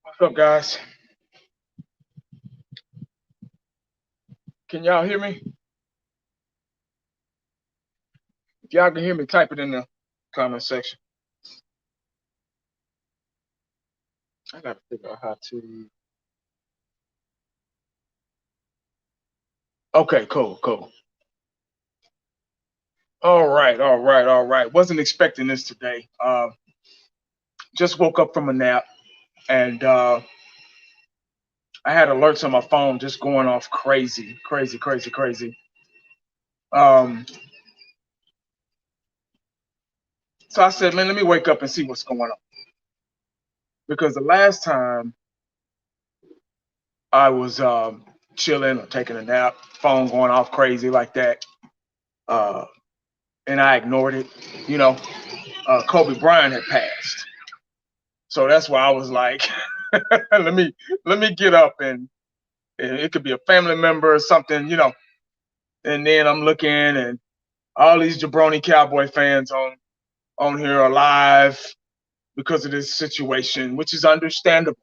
What's up, guys? Can y'all hear me? If y'all can hear me, type it in the comment section. I gotta figure out how to. Okay, cool. All right. Wasn't expecting this today. Just woke up from a nap, and I had alerts on my phone just going off crazy. Um, so I said, man, let me wake up and see what's going on because the last time I was chilling or taking a nap, phone going off crazy like that, uh, and I ignored it. You know, Kobe Bryant had passed. So that's why I was like, let me get up and it could be a family member or something, And then I'm looking and all these jabroni Cowboy fans on here are live because of this situation, which is understandable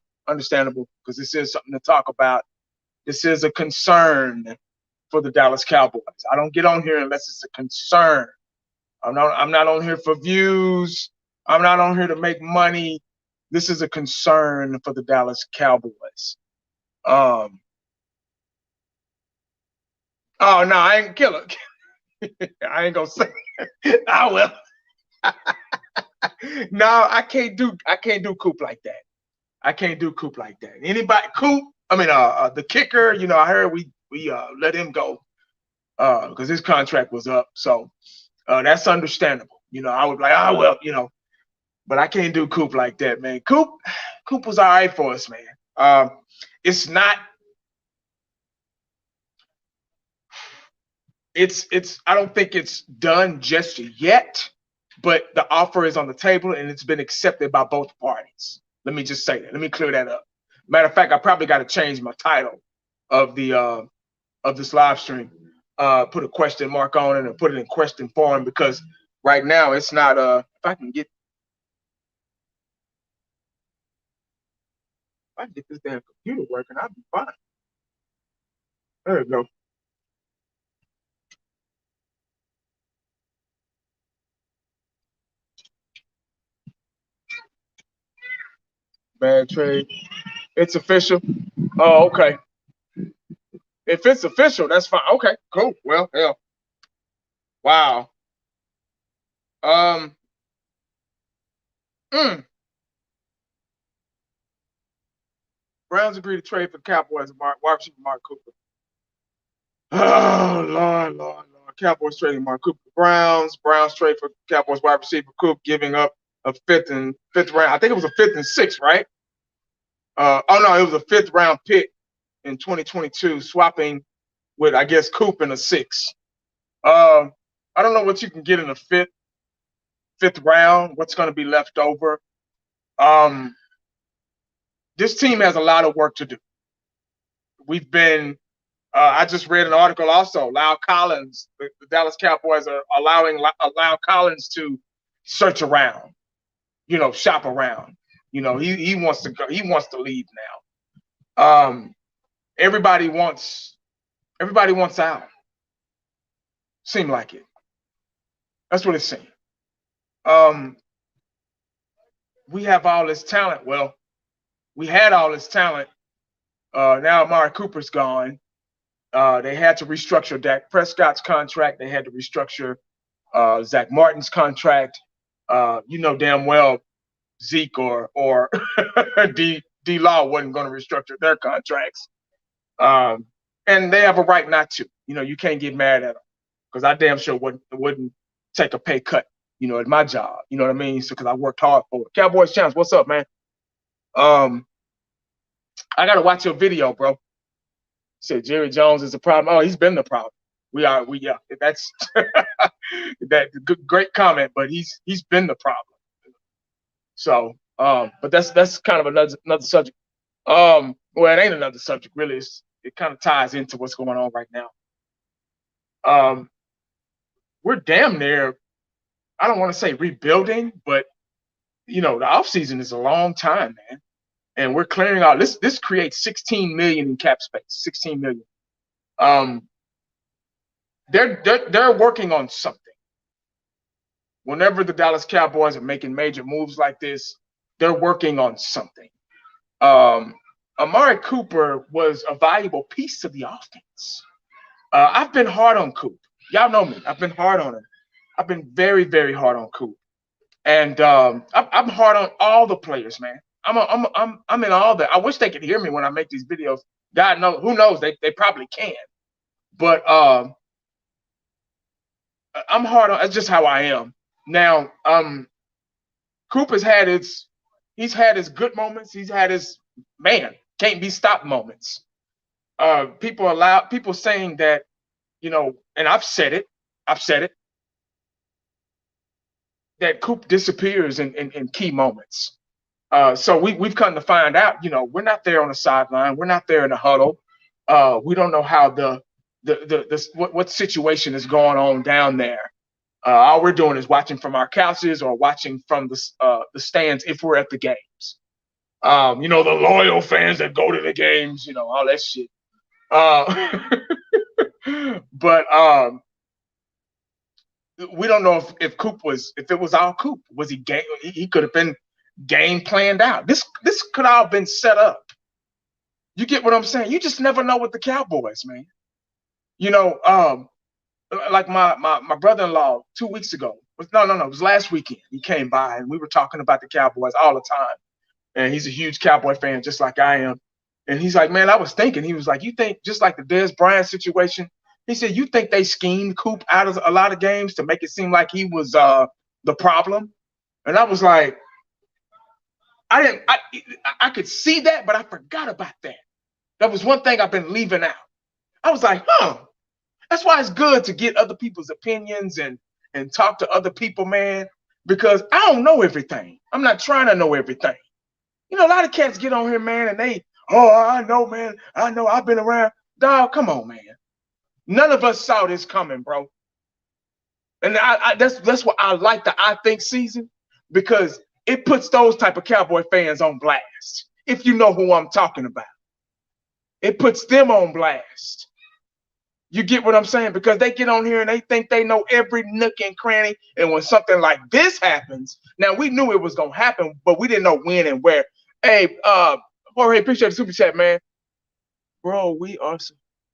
because this is something to talk about. This is a concern for the Dallas Cowboys. I don't get on here unless it's a concern. I'm not on here for views. I'm not on here to make money. This is a concern for the Dallas Cowboys. Um, oh no, I ain't kill it. I ain't gonna say. I will. No, I can't do Coop like that. I can't do Coop like that. Anybody Coop? I mean, the kicker. I heard we let him go because his contract was up. So that's understandable. I would be like, well, but I can't do Coop like that, man. Coop was all right for us, man. It's not. It's. I don't think it's done just yet, but the offer is on the table and it's been accepted by both parties. Let me just say that. Let me clear that up. Matter of fact, I probably got to change my title of the of this live stream. Put a question mark on it and put it in question form because right now it's not. If I can get this damn computer working, I'll be fine. There we go. Bad trade. It's official. Oh, okay. If it's official, that's fine. Okay, cool. Well, hell, wow. Um, mm, Browns agree to trade for the Cowboys. Wide receiver Amari Cooper. Oh Lord. Cowboys trading Amari Cooper. Browns. Browns trade for Cowboys wide receiver Coop, giving up a fifth round. I think it was a fifth and sixth, right? Oh no, it was a fifth round pick in 2022, swapping with I guess Coop in a six. Uh, I don't know what you can get in a fifth round. What's going to be left over? Um, this team has a lot of work to do. We've been. I just read an article also. Lyle Collins, the Dallas Cowboys are allowing Lyle Collins to search around, shop around. He wants to go. He wants to leave now. Everybody wants out. Seem like it. That's what it seems. Um, we have all this talent. Well, we had all this talent. Now Amari Cooper's gone. They had to restructure Dak Prescott's contract. They had to restructure Zach Martin's contract. You know damn well Zeke or D Law wasn't going to restructure their contracts, um, and they have a right not to. You can't get mad at them because I damn sure wouldn't take a pay cut. At my job. You know what I mean? So because I worked hard for it. Cowboys Champs, what's up, man? Um, I gotta watch your video, bro. Said Jerry Jones is the problem. Oh, he's been the problem. Yeah. That's that great comment, but he's been the problem. So, but that's kind of another subject. Well, it ain't another subject really. It kind of ties into what's going on right now. Um, we're damn near. I don't want to say rebuilding, but the off season is a long time, man. and we're clearing out. This creates 16 million in cap space. 16 million. They're working on something. Whenever the Dallas Cowboys are making major moves like this, they're working on something. Amari Cooper was a valuable piece to the offense. I've been hard on Coop. Y'all know me. I've been hard on him. I've been very, very hard on Coop. And I'm hard on all the players, man. I'm in all that. I wish they could hear me when I make these videos. God knows, who knows? They probably can. But I'm hard on. That's just how I am. Now, Coop has had he's had his good moments. He's had his can't be stopped moments. People saying that, and I've said it, that Coop disappears in key moments. So we've come to find out, we're not there on the sideline. We're not there in the huddle. We don't know how what situation is going on down there. All we're doing is watching from our couches or watching from the stands if we're at the games. The loyal fans that go to the games, all that shit. But we don't know if it was all Coop. Was he could have been game planned out. This could all have been set up. You get what I'm saying? You just never know with the Cowboys, man. Like my brother-in-law 2 weeks ago. It was last weekend. He came by and we were talking about the Cowboys all the time. And he's a huge Cowboy fan, just like I am. And he's like, man, I was thinking. He was like, you think just like the Dez Bryant situation? He said, you think they schemed Coop out of a lot of games to make it seem like he was the problem? And I was like, I could see that, but I forgot about that. That was one thing I've been leaving out. I was like, that's why it's good to get other people's opinions and talk to other people, man, because I don't know everything. I'm not trying to know everything. A lot of cats get on here, man, and I know, man. I know, I've been around. Dog, come on, man. None of us saw this coming, bro. And that's what I like the I Think season, because it puts those type of Cowboy fans on blast. If you know who I'm talking about. It puts them on blast. You get what I'm saying? Because they get on here and they think they know every nook and cranny. And when something like this happens, now we knew it was going to happen, but we didn't know when and where. Hey, Jorge, appreciate the super chat, man. Bro, we are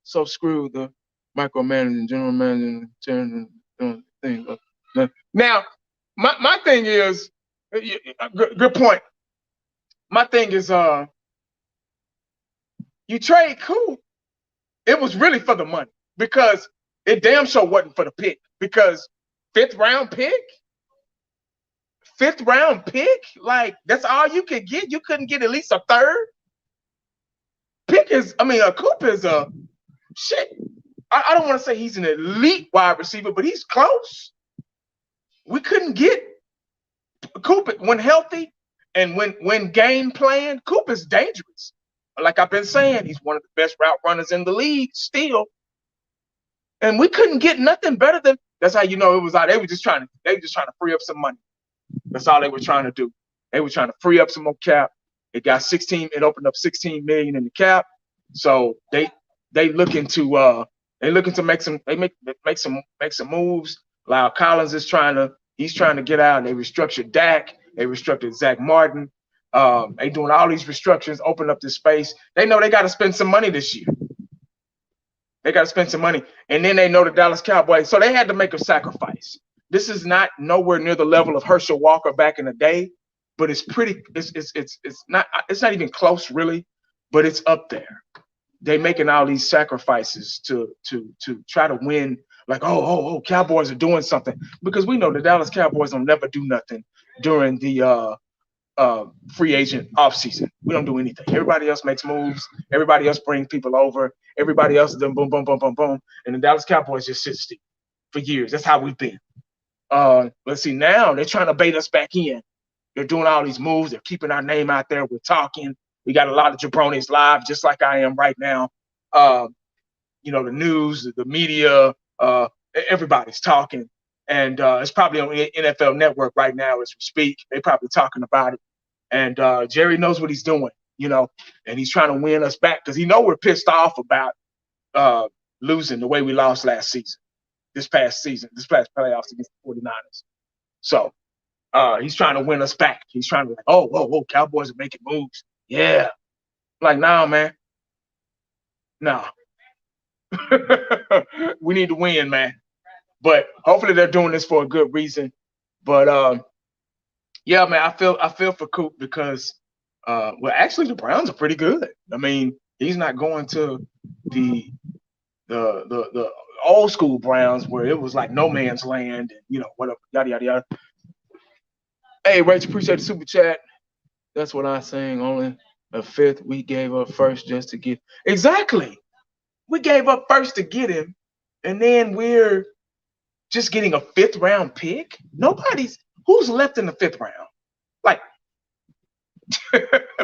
so screwed. The micromanaging, general managing, thing. Now, my thing is, good point. My thing is, you trade Coop, it was really for the money, because it damn sure wasn't for the pick. Because fifth round pick, like that's all you could get. You couldn't get at least a third. Coop is a shit. I don't want to say he's an elite wide receiver, but he's close. We couldn't get Coop when healthy and when game plan. Coop is dangerous. Like I've been saying, he's one of the best route runners in the league still. And we couldn't get nothing better than. That's how you know it was out. They were just trying to free up some money. That's all they were trying to do. They were trying to free up some more cap. It got 16. It opened up 16 million in the cap. So they looking to make some moves. Lyle Collins is trying to get out. They restructured Dak. They restructured Zach Martin. They doing all these restructures, open up this space. They know they got to spend some money this year. They got to spend some money. And then they know the Dallas Cowboys. So they had to make a sacrifice. This is not nowhere near the level of Herschel Walker back in the day, but it's not even close really, but it's up there. They making all these sacrifices to try to win. Like, Cowboys are doing something, because we know the Dallas Cowboys don't never do nothing during the free agent offseason. We don't do anything. Everybody else makes moves. Everybody else brings people over. Everybody else does boom, boom, boom, boom, boom. And the Dallas Cowboys just sit still for years. That's how we've been. But see, now they're trying to bait us back in. They're doing all these moves. They're keeping our name out there. We're talking. We got a lot of jabronis live, just like I am right now. The news, the media, everybody's talking. And it's probably on the NFL Network right now as we speak. They're probably talking about it. And Jerry knows what he's doing. and he's trying to win us back because he know we're pissed off about losing the way we lost last season, this past playoffs against the 49ers. So he's trying to win us back. He's trying to whoa, Cowboys are making moves. Yeah. Like, nah, man. Nah. We need to win, man. But hopefully they're doing this for a good reason. But yeah, man, I feel for Coop because actually the Browns are pretty good. I mean, he's not going to the old school Browns where it was like no man's land and whatever, yada yada yada. Hey, Rachel, appreciate the super chat. That's what I'm saying. Only a fifth. We gave up first just to get. Exactly. We gave up first to get him, and then we're just getting a 5th round pick. Who's left in the 5th round? Like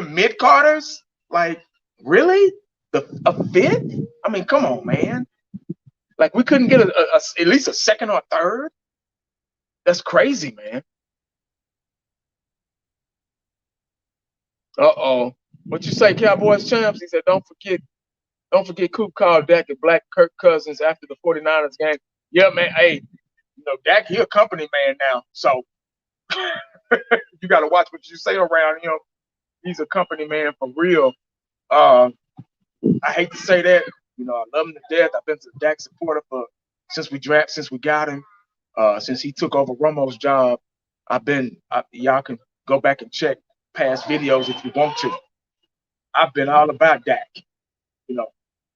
mid Carters? Like, really? A 5th? I mean, come on, man. Like, we couldn't get at least a 2nd or 3rd? That's crazy, man. Uh-oh. What you say, Cowboys champs? He said, don't forget Coop called Dak a black Kirk Cousins after the 49ers game. Yeah, man. Hey, Dak, he a company man now. So you got to watch what you say around him. He's a company man for real. I hate to say that. I love him to death. I've been a Dak supporter since we got him. Since he took over Romo's job, y'all can go back and check past videos if you want to. I've been all about Dak.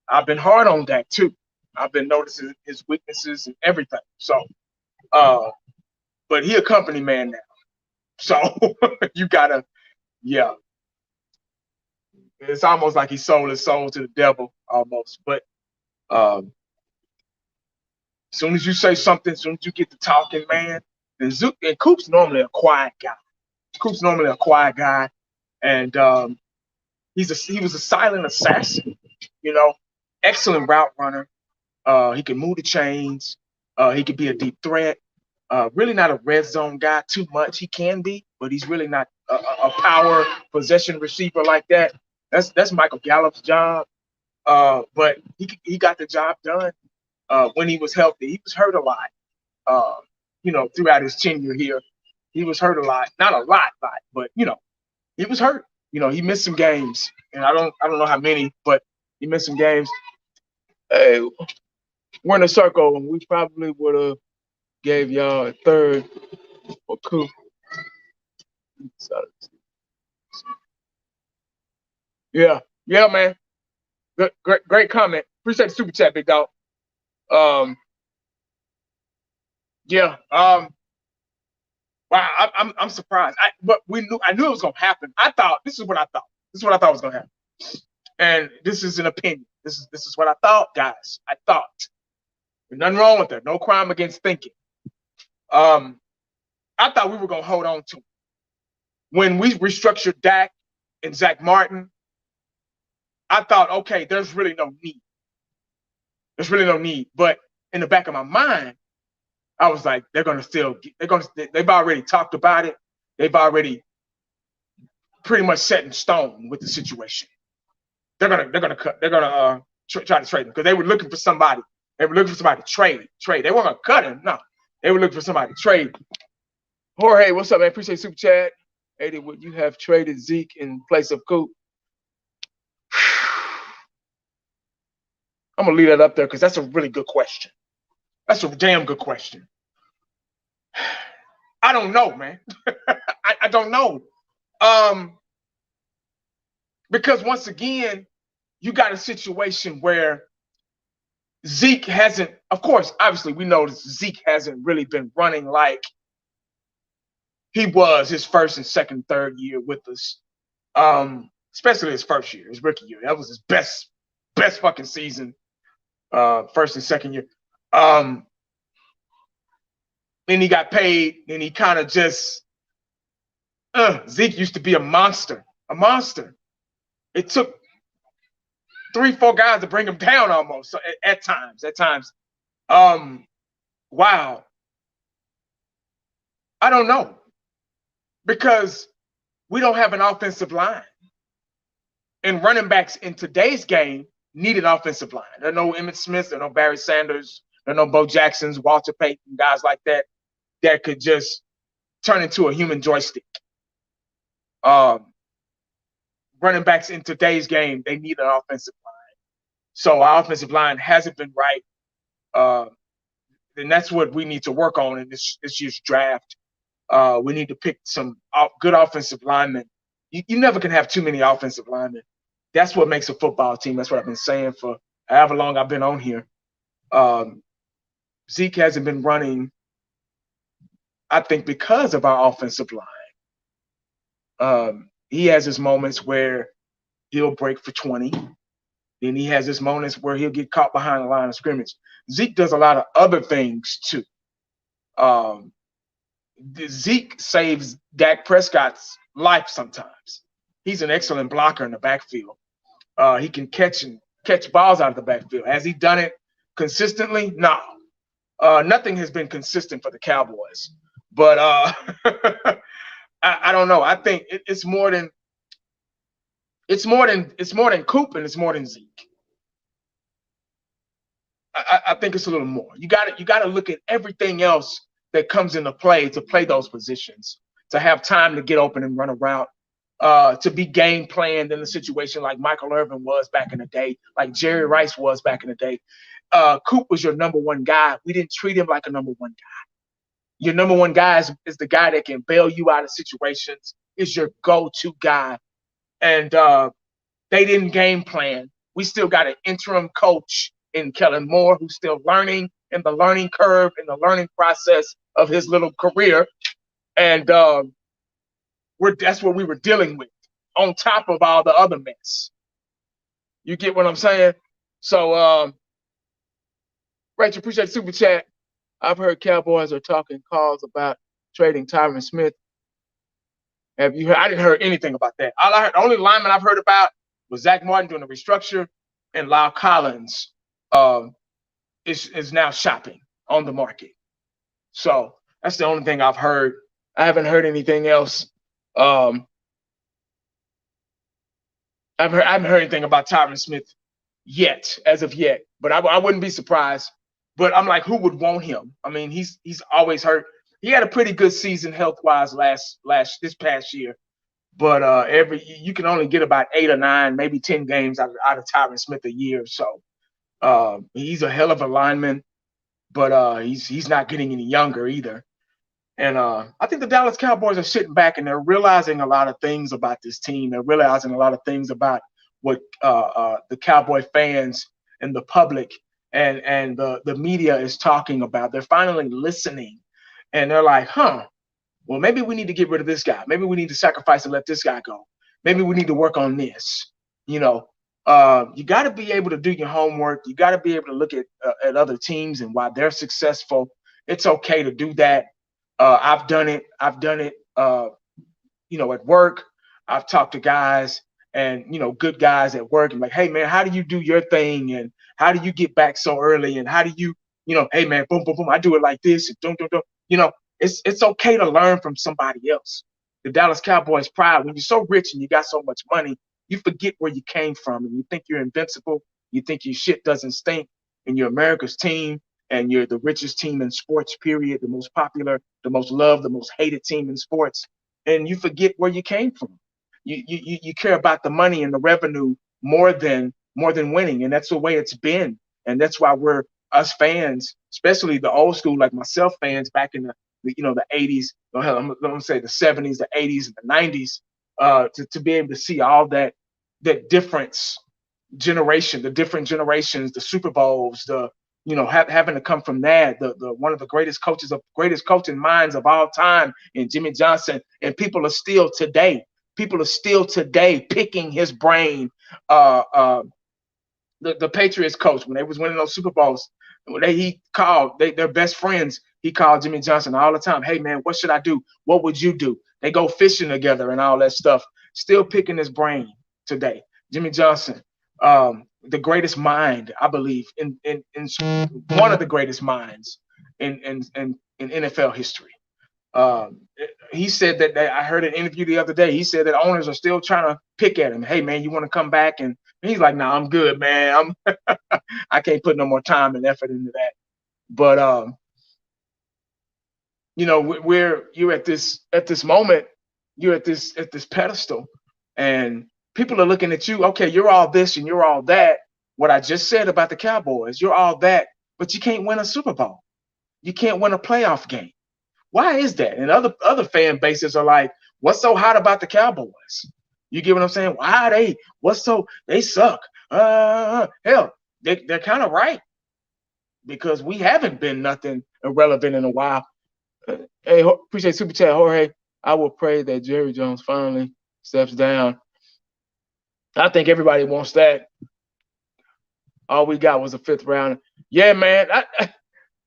I've been hard on Dak too. I've been noticing his weaknesses and everything. So, but he a company man now. So you gotta, yeah. It's almost like he sold his soul to the devil almost. But as soon as you say something, as soon as you get to talking, man, and Coop's normally a quiet guy. And he was a silent assassin, excellent route runner. He can move the chains. He could be a deep threat. Really not a red zone guy too much. He can be, but he's really not a power possession receiver like that. That's Michael Gallup's job. But he got the job done when he was healthy. He was hurt a lot, throughout his tenure here. He was hurt a lot. Not a lot, but he was hurt. He missed some games, and I don't know how many, but he missed some games. Hey, we're in a circle, and we probably would have gave y'all a 3rd for Coop. Yeah, man. Good, great comment. Appreciate the super chat, big dog. Yeah. Wow, I'm surprised. But I knew it was gonna happen. This is what I thought was gonna happen. And this is an opinion. This is what I thought, guys. I thought. There's nothing wrong with that. No crime against thinking. I thought we were gonna hold on to him. When we restructured Dak and Zach Martin, I thought, okay, there's really no need. But in the back of my mind, I was like, they've already talked about it. They've already pretty much set in stone with the situation. They're gonna try to trade him because they were looking for somebody. They were looking for somebody to trade. They weren't gonna cut him. No, they were looking for somebody to trade. Jorge, what's up, man? Appreciate super chat. 80, would you have traded Zeke in place of Coop? I'm gonna leave that up there because that's a really good question. That's a damn good question. I don't know, man. I don't know. Because once again, you got a situation where Zeke hasn't, of course, obviously we know Zeke hasn't really been running like he was his first and second, third year with us. Especially his first year, his rookie year. That was his best fucking season. First and second year. Then he got paid, and he kind of just Zeke used to be a monster. It took 3-4 guys to bring him down almost. So at times. Wow. I don't know. Because we don't have an offensive line. And running backs in today's game need an offensive line. There are no Emmitt Smith, there are no Barry Sanders, there are no Bo Jacksons, Walter Payton, guys like that could just turn into a human joystick. Running backs in today's game, they need an offensive line. So our offensive line hasn't been right. And that's what we need to work on in this year's draft. We need to pick some good offensive linemen. You never can have too many offensive linemen. That's what makes a football team. That's what I've been saying for however long I've been on here. Zeke hasn't been running, I think, because of our offensive line. He has his moments where he'll break for 20. Then he has his moments where he'll get caught behind the line of scrimmage. Zeke does a lot of other things too. Zeke saves Dak Prescott's life sometimes. He's an excellent blocker in the backfield. He can catch balls out of the backfield. Has he done it consistently? No. Nothing has been consistent for the Cowboys. But I don't know. I think it's more than Coop and it's more than Zeke. I think it's a little more. You got to look at everything else that comes into play to play those positions, to have time to get open and run a route, to be game planned in a situation like Michael Irvin was back in the day, like Jerry Rice was back in the day. Coop was your number one guy. We didn't treat him like a number one guy. Your number one guy is the guy that can bail you out of situations, is your go-to guy. And they didn't game plan. We still got an interim coach in Kellen Moore who's still learning in the learning curve, in the learning process of his little career. And that's what we were dealing with on top of all the other mess. You get what I'm saying? So, Rachel, appreciate the super chat. I've heard Cowboys are talking calls about trading Tyron Smith. Have you heard? I didn't hear anything about that. The only lineman I've heard about was Zach Martin doing a restructure, and Lyle Collins is now shopping on the market. So that's the only thing I've heard. I haven't heard anything else. I haven't heard anything about Tyron Smith yet, as of yet. But I wouldn't be surprised. But I'm like, who would want him? I mean, he's always hurt. He had a pretty good season health-wise this past year. But you can only get about 8 or 9, maybe 10 games out of Tyron Smith a year. So he's a hell of a lineman, but he's not getting any younger either. And I think the Dallas Cowboys are sitting back and they're realizing a lot of things about this team. They're realizing a lot of things about what the Cowboy fans and the public and the media is talking about. They're finally listening, and they're like, well, maybe we need to get rid of this guy. Maybe we need to sacrifice and let this guy go. Maybe we need to work on this. You got to be able to do your homework. You got to be able to look at other teams and why they're successful. It's okay to do that. I've done it. At work. I've talked to guys and, good guys at work and like, hey, man, how do you do your thing? And how do you get back so early? And how do you, hey, man, boom, boom, boom. I do it like this. And don't. It's okay to learn from somebody else. The Dallas Cowboys pride, when you're so rich and you got so much money, you forget where you came from and you think you're invincible. You think your shit doesn't stink and you're America's team and you're the richest team in sports, period, the most popular, the most loved, the most hated team in sports. And you forget where you came from. You care about the money and the revenue more than winning. And that's the way it's been. And that's why us fans, especially the old school, like myself, fans back in the 80s, I'm going to say the 70s, the 80s, and the 90s, to be able to see all that difference generation, the different generations, the Super Bowls, having to come from that, the one of the greatest coaching minds of all time in Jimmy Johnson, and people are still today picking his brain. The Patriots coach, when they was winning those Super Bowls, they're best friends. He called Jimmy Johnson all the time. Hey, man, what should I do? What would you do? They go fishing together and all that stuff. Still picking his brain today. Jimmy Johnson, the greatest mind, I believe, in one of the greatest minds in NFL history. He said that I heard an interview the other day. He said that owners are still trying to pick at him. Hey man, you want to come back? And he's like, "Nah, I'm good, man. I can't put no more time and effort into that." But you're at this moment, you're at this pedestal, and people are looking at you. Okay, you're all this and you're all that. What I just said about the Cowboys, you're all that, but you can't win a Super Bowl. You can't win a playoff game. Why is that? And other fan bases are like, what's so hot about the Cowboys? You get what I'm saying? Why they? They suck? Hell, they're kind of right, because we haven't been nothing irrelevant in a while. Hey, appreciate super chat, Jorge. I will pray that Jerry Jones finally steps down. I think everybody wants that. All we got was a 5th round. Yeah, man.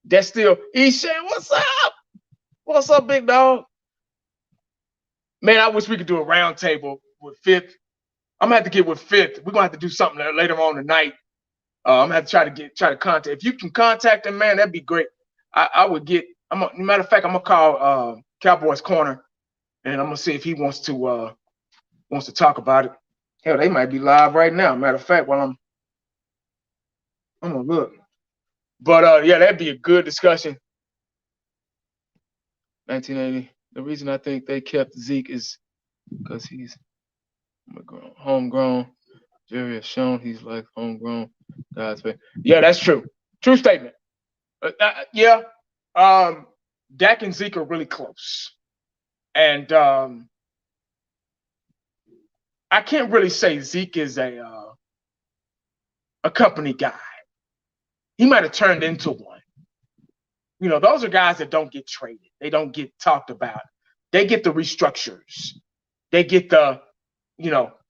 That's still Eshan. What's up? What's up, big dog? Man, I wish we could do a round table with 5th. I'm gonna have to get with 5th. We're gonna have to do something later on tonight. I'm gonna have to try to contact. If you can contact him, man, that'd be great. I would get. Matter of fact, I'm gonna call Cowboys Corner, and I'm gonna see if he wants to talk about it. Hell, they might be live right now. Matter of fact, while I'm gonna look. But yeah, that'd be a good discussion. 1980. The reason I think they kept Zeke is because he's homegrown. Jerry has shown he's like homegrown guys. Yeah, that's true. True statement. Yeah. Dak and Zeke are really close. And I can't really say Zeke is a company guy. He might have turned into one. Those are guys that don't get traded. They don't get talked about. They get the restructures. They get the,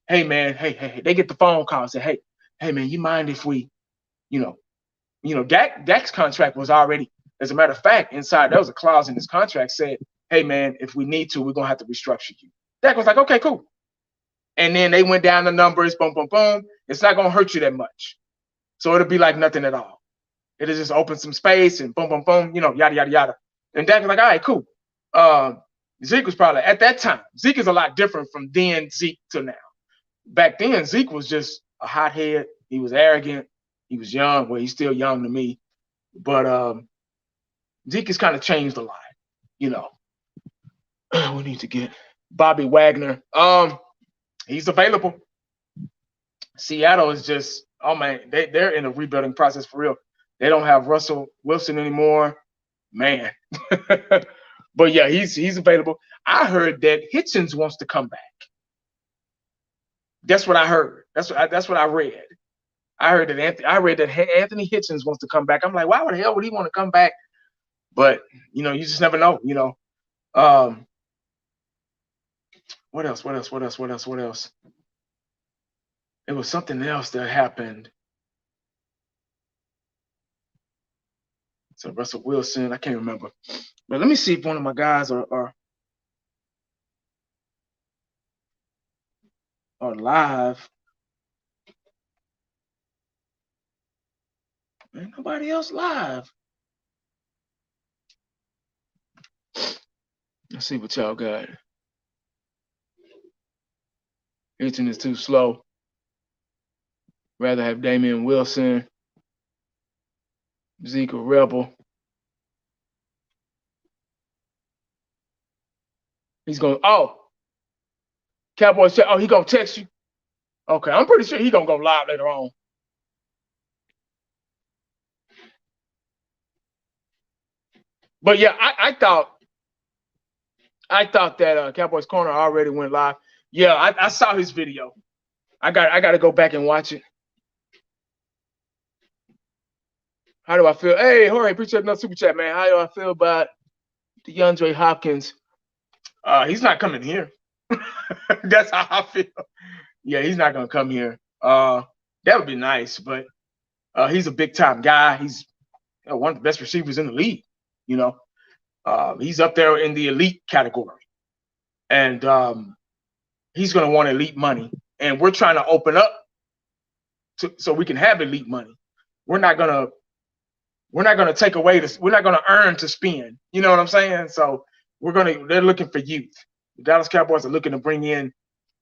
hey man, hey. They get the phone call and say, hey man, you mind if we, Dak's contract was already, as a matter of fact, inside there was a clause in his contract said, hey man, if we need to, we're gonna have to restructure you. Dak was like, okay, cool. And then they went down the numbers, boom, boom, boom. It's not gonna hurt you that much. So it'll be like nothing at all. It'll just open some space and boom, boom, boom, yada, yada, yada. And Dak was like, all right, cool. Zeke was probably, at that time, Zeke is a lot different from then Zeke to now. Back then, Zeke was just a hothead. He was arrogant. He was young. Well, he's still young to me. But Zeke has kind of changed a lot, We need to get Bobby Wagner. He's available. Seattle is just, oh man, they're in a rebuilding process for real. They don't have Russell Wilson anymore, man. But yeah, he's available. I heard that Hitchens wants to come back. That's what I heard. That's what I read. I read that Anthony Hitchens wants to come back. I'm like, why the hell would he want to come back? But you just never know. What else? It was something else that happened. So Russell Wilson, I can't remember. But let me see if one of my guys are live. Ain't nobody else live. Let's see what y'all got. Hitchens is too slow. Rather have Damian Wilson. Zeke a rebel. He's going, Cowboys, he going to text you? Okay, I'm pretty sure he going to go live later on. But yeah, I thought that Cowboys Corner already went live. Yeah, I saw his video. I got to go back and watch it. How do I feel? Hey, Jorge, appreciate another super chat, man. How do I feel about DeAndre Hopkins? He's not coming here. That's how I feel. Yeah, he's not gonna come here. That would be nice, but he's a big time guy. He's one of the best receivers in the league. He's up there in the elite category, and he's gonna want elite money. And we're trying to open up so we can have elite money. We're not gonna take away this. We're not gonna earn to spend. You know what I'm saying? So they're looking for youth. The Dallas Cowboys are looking to bring in,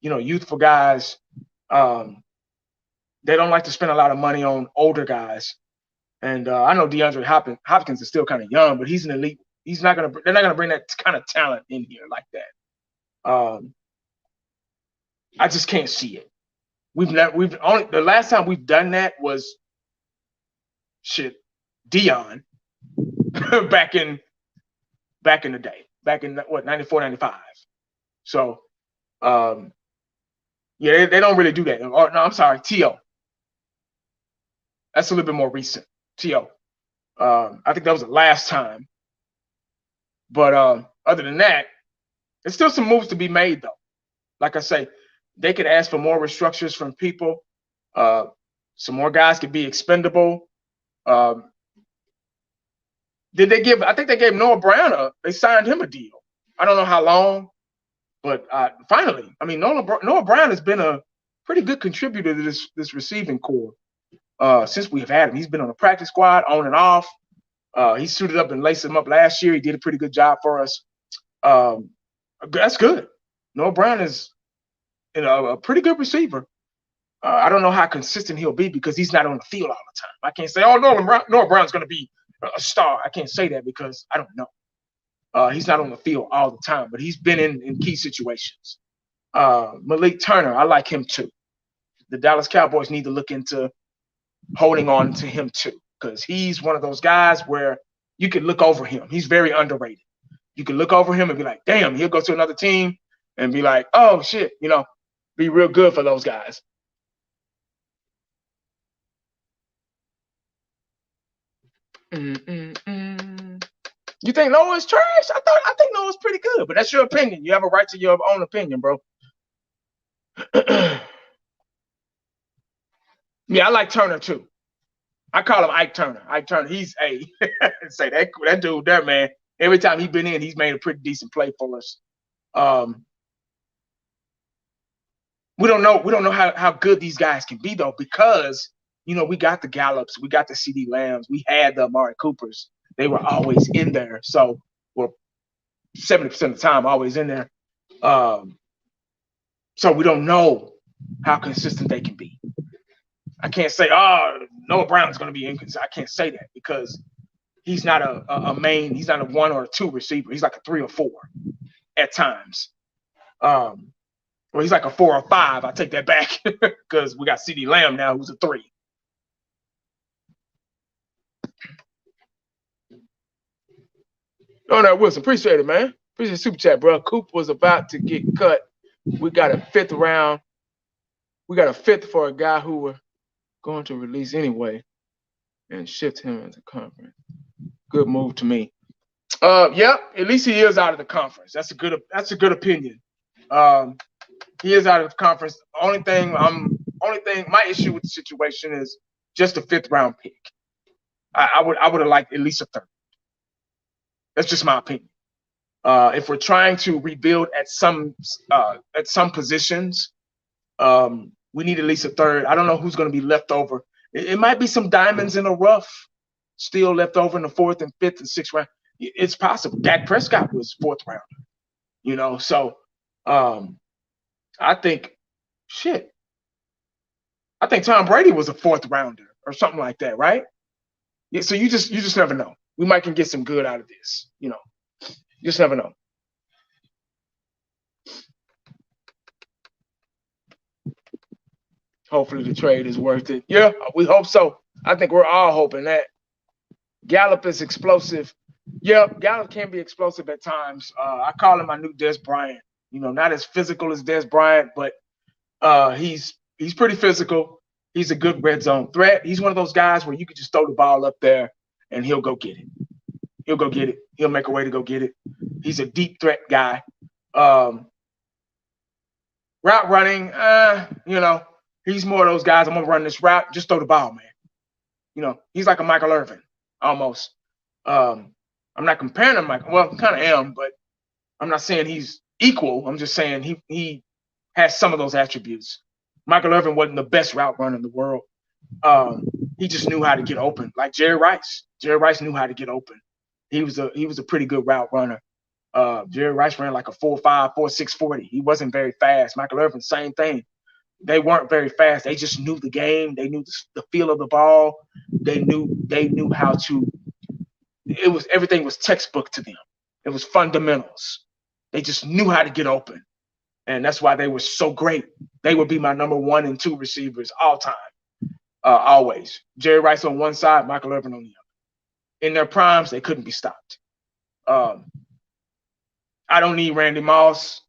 youthful guys. They don't like to spend a lot of money on older guys. And I know DeAndre Hopkins is still kind of young, but he's an elite. They're not gonna bring that kind of talent in here like that. I just can't see it. The last time we've done that was Dion back in the day, back in 94, 95. So yeah, they don't really do that. No, I'm sorry, T.O. That's a little bit more recent. T.O. I think that was the last time. But other than that, there's still some moves to be made, though. Like I say, they could ask for more restructures from people. Some more guys could be expendable. I think they gave Noah Brown they signed him a deal. I don't know how long, but finally, I mean, Noah Brown has been a pretty good contributor to this receiving core since we've had him. He's been on the practice squad on and off. He suited up and laced him up last year. He did a pretty good job for us. That's good. Noah Brown is a pretty good receiver. I don't know how consistent he'll be because he's not on the field all the time. I can't say, Noah Brown's going to be a star. I can't say that because I don't know. He's not on the field all the time, but he's been in key situations. Malik Turner, I like him too. The Dallas Cowboys need to look into holding on to him too because he's one of those guys where you can look over him. He's very underrated. You can look over him and be like, damn, he'll go to another team and be like, oh, shit, be real good for those guys. You think Noah's trash? I think Noah's pretty good, but that's your opinion. You have a right to your own opinion, bro. Yeah, I like Turner too. I call him Ike Turner. Ike Turner, he's say that dude there, man. Every time he's been in, he's made a pretty decent play for us. We don't know how good these guys can be though, because we got the Gallups, we got the CD Lambs, we had the Amari Coopers. They were always in there. So, well, 70% of the time, always in there. So we don't know how consistent they can be. I can't say, Noah Brown's going to be inconsistent. I can't say that because he's not a main. He's not a 1 or a 2 receiver. He's like a 3 or 4 at times. Or he's like a 4 or 5. I take that back because we got CD Lamb now, who's a 3. Oh, no, Wilson, appreciate it, man. Appreciate the super chat, bro. Coop was about to get cut. We got a 5th round. We got a 5th for a guy who we're going to release anyway and shift him into conference. Good move to me. Yeah, at least he is out of the conference. That's a good opinion. He is out of the conference. Only thing, my issue with the situation is just a 5th round pick. I would have liked at least a 3rd. That's just my opinion. If we're trying to rebuild at some positions, we need at least a 3rd. I don't know who's going to be left over. It might be some diamonds in the rough still left over in the 4th and 5th and 6th round. It's possible. Dak Prescott was 4th rounder, So I think Tom Brady was a 4th rounder or something like that, right? Yeah. So you just never know. We might can get some good out of this, You just never know. Hopefully the trade is worth it. Yeah, we hope so. I think we're all hoping that. Gallup is explosive. Yeah, Gallup can be explosive at times. I call him my new Des Bryant. Not as physical as Des Bryant, but he's pretty physical. He's a good red zone threat. He's one of those guys where you could just throw the ball up there and he'll go get it. He'll go get it. He'll make a way to go get it. He's a deep threat guy. Route running, he's more of those guys. I'm going to run this route. Just throw the ball, man. He's like a Michael Irvin almost. I'm not comparing him, well, kind of am, but I'm not saying he's equal. I'm just saying he has some of those attributes. Michael Irvin wasn't the best route runner in the world. He just knew how to get open, like Jerry Rice. Jerry Rice knew how to get open. He was a pretty good route runner. Jerry Rice ran like a 4.5, 4.6 40. He wasn't very fast. Michael Irvin, same thing. They weren't very fast. They just knew the game. They knew the feel of the ball. They knew how to. Everything was textbook to them. It was fundamentals. They just knew how to get open, and that's why they were so great. They would be my number 1 and 2 receivers all time, always. Jerry Rice on one side, Michael Irvin on the other. In their primes, they couldn't be stopped. I don't need Randy Moss.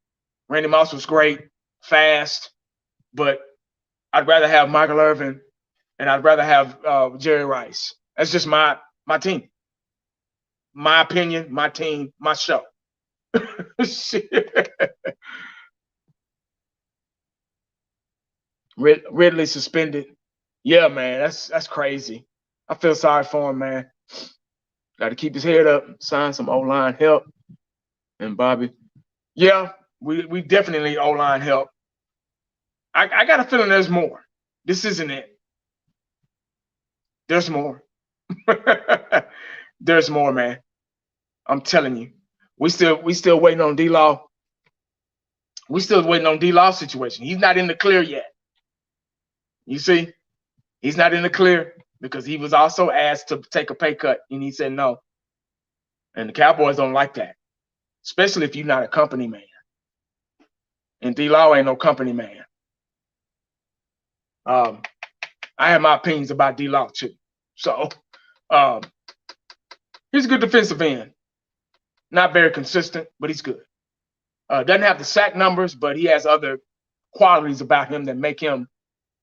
Randy Moss was great, fast, but I'd rather have Michael Irvin, and I'd rather have Jerry Rice. That's just my team. My opinion, my team, my show. Ridley suspended. Yeah, man, that's crazy. I feel sorry for him, man. Got to keep his head up, sign some O-line help. And Bobby, yeah, we definitely need O-line help. I got a feeling there's more. This isn't it. There's more. There's more, man. I'm telling you. We still waiting on D-Law. We still waiting on D-Law's situation. He's not in the clear yet. You see? He's not in the clear because he was also asked to take a pay cut, and he said no. And the Cowboys don't like that, especially if you're not a company man. And D-Law ain't no company man. I have my opinions about D-Law too. So he's a good defensive end. Not very consistent, but he's good. Doesn't have the sack numbers, but he has other qualities about him that make him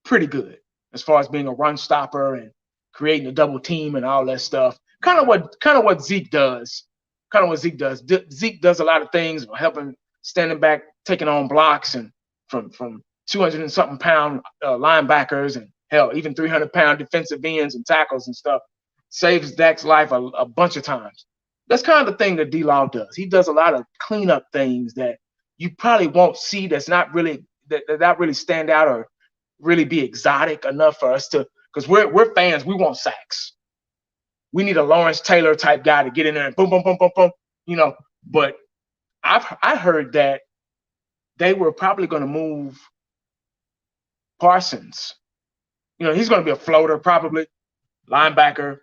pretty good as far as being a run stopper and creating a double team and all that stuff. Kind of what Zeke does. Zeke does a lot of things, helping standing back, taking on blocks, and from 200 and something pound linebackers, and hell, even 300-pound defensive ends and tackles and stuff. Saves Dak's life a bunch of times. That's kind of the thing that D-Law does. He does a lot of cleanup things that you probably won't see that not really stand out or really be exotic enough for us to, because we're fans. We want sacks. We need a Lawrence Taylor type guy to get in there and boom, boom, boom, boom, boom, you know. But I heard that they were probably going to move Parsons. You know, he's going to be a floater, probably linebacker,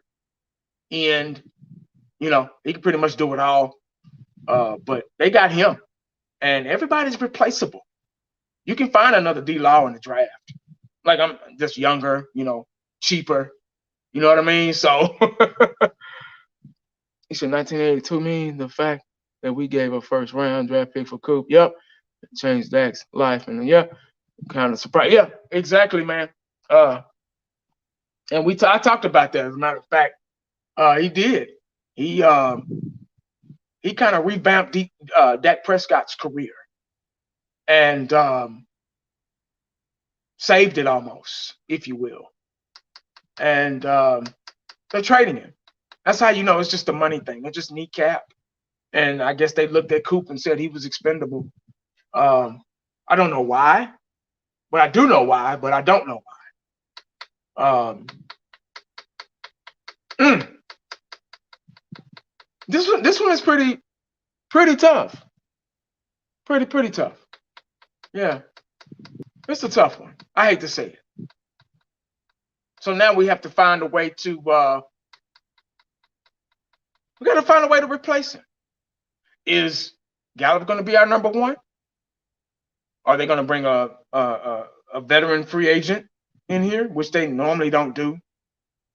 end. You know, he can pretty much do it all. But they got him, and everybody's replaceable. You can find another D-Law in the draft. Like, I'm just younger, you know, cheaper. You know what I mean? So he said 1982 mean the fact that we gave a first round draft pick for Coop. Yep. It changed Dak's life. And yeah, kind of surprised. Yeah, exactly, man. And I talked about that. As a matter of fact, he did. He kind of revamped Dak Prescott's career and saved it almost, if you will. And they're trading him. That's how you know it's just a money thing. It's just kneecap. And I guess they looked at Coop and said he was expendable. I don't know why, but I do know why, but I don't know why. This one is pretty tough. Pretty tough. Yeah. It's a tough one. I hate to say it. So now we have to find a way to replace him. Is Gallup going to be our number one? Are they going to bring a veteran free agent in here, which they normally don't do?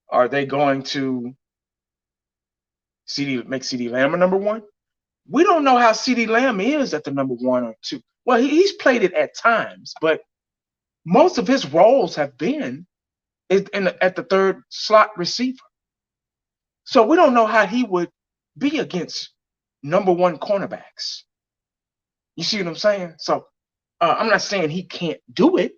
Are they going to make CeeDee Lamb a number one? We don't know how CeeDee Lamb is at the number 1 or 2. Well, he's played it at times, but most of his roles have been at the third slot receiver. So we don't know how he would be against number 1 cornerbacks. You see what I'm saying? So I'm not saying he can't do it.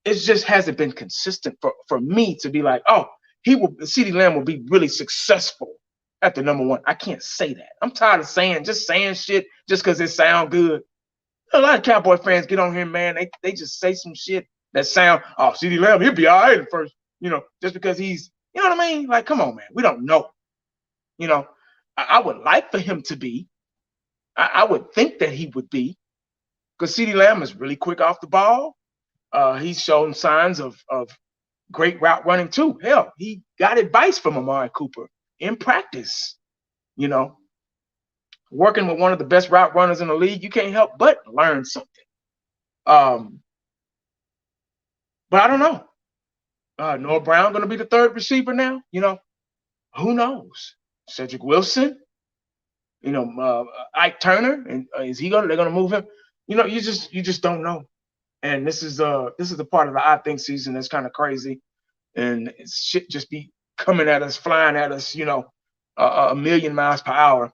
It just hasn't been consistent for me to be like, oh, CeeDee Lamb will be really successful at the number 1. I can't say that. I'm tired of saying shit just because it sound good. A lot of Cowboy fans get on here, man. They just say some shit that sound, oh, CeeDee Lamb, he'll be all right at first, you know, just because he's, you know what I mean? Like, come on, man. We don't know. You know, I would like for him to be, I would think that he would be, because CeeDee Lamb is really quick off the ball. He's shown signs of great route running too. Hell, he got advice from Amari Cooper in practice. You know, working with one of the best route runners in the league, you can't help but learn something. But I don't know. Noah Brown going to be the third receiver now? Who knows? Cedric Wilson, Ike Turner, and is he they're gonna move him? You just don't know. And this is the part of the I think season that's kind of crazy, and shit just be coming at us, flying at us, a million miles per hour.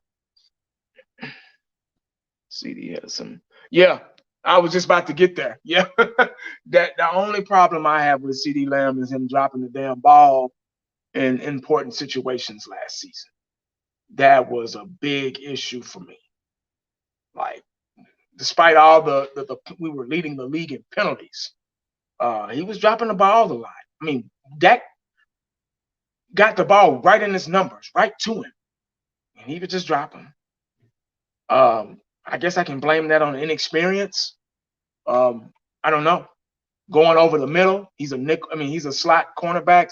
CD has some, yeah. I was just about to get there. Yeah, that the only problem I have with CeeDee Lamb is him dropping the damn ball in important situations last season. That was a big issue for me. Like, despite all the we were leading the league in penalties, he was dropping the ball a lot. I mean, Dak got the ball right in his numbers, right to him, and he would just drop them. I guess I can blame that on inexperience. I don't know. Going over the middle, he's a slot cornerback.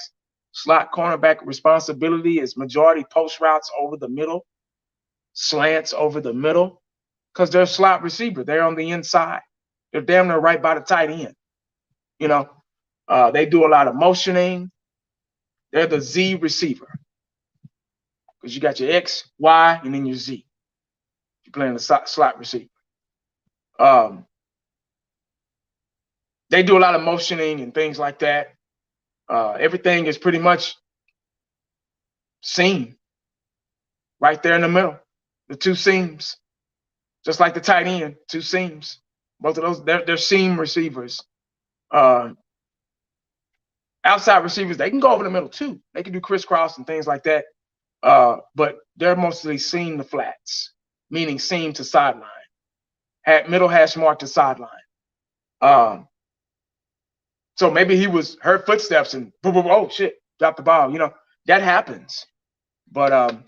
Slot cornerback responsibility is majority post routes over the middle, slants over the middle, because they're a slot receiver. They're on the inside. They're damn near right by the tight end. They do a lot of motioning. They're the Z receiver, because you got your X, Y, and then your Z. You're playing the slot receiver. They do a lot of motioning and things like that. Everything is pretty much seam right there in the middle. The two seams, just like the tight end, two seams. Both of those, they're seam receivers. Outside receivers, they can go over the middle too. They can do crisscross and things like that. But they're mostly seam to flats, meaning seam to sideline. Middle hash mark to sideline. So maybe he heard footsteps and boom, boom, oh shit, dropped the ball. That happens. But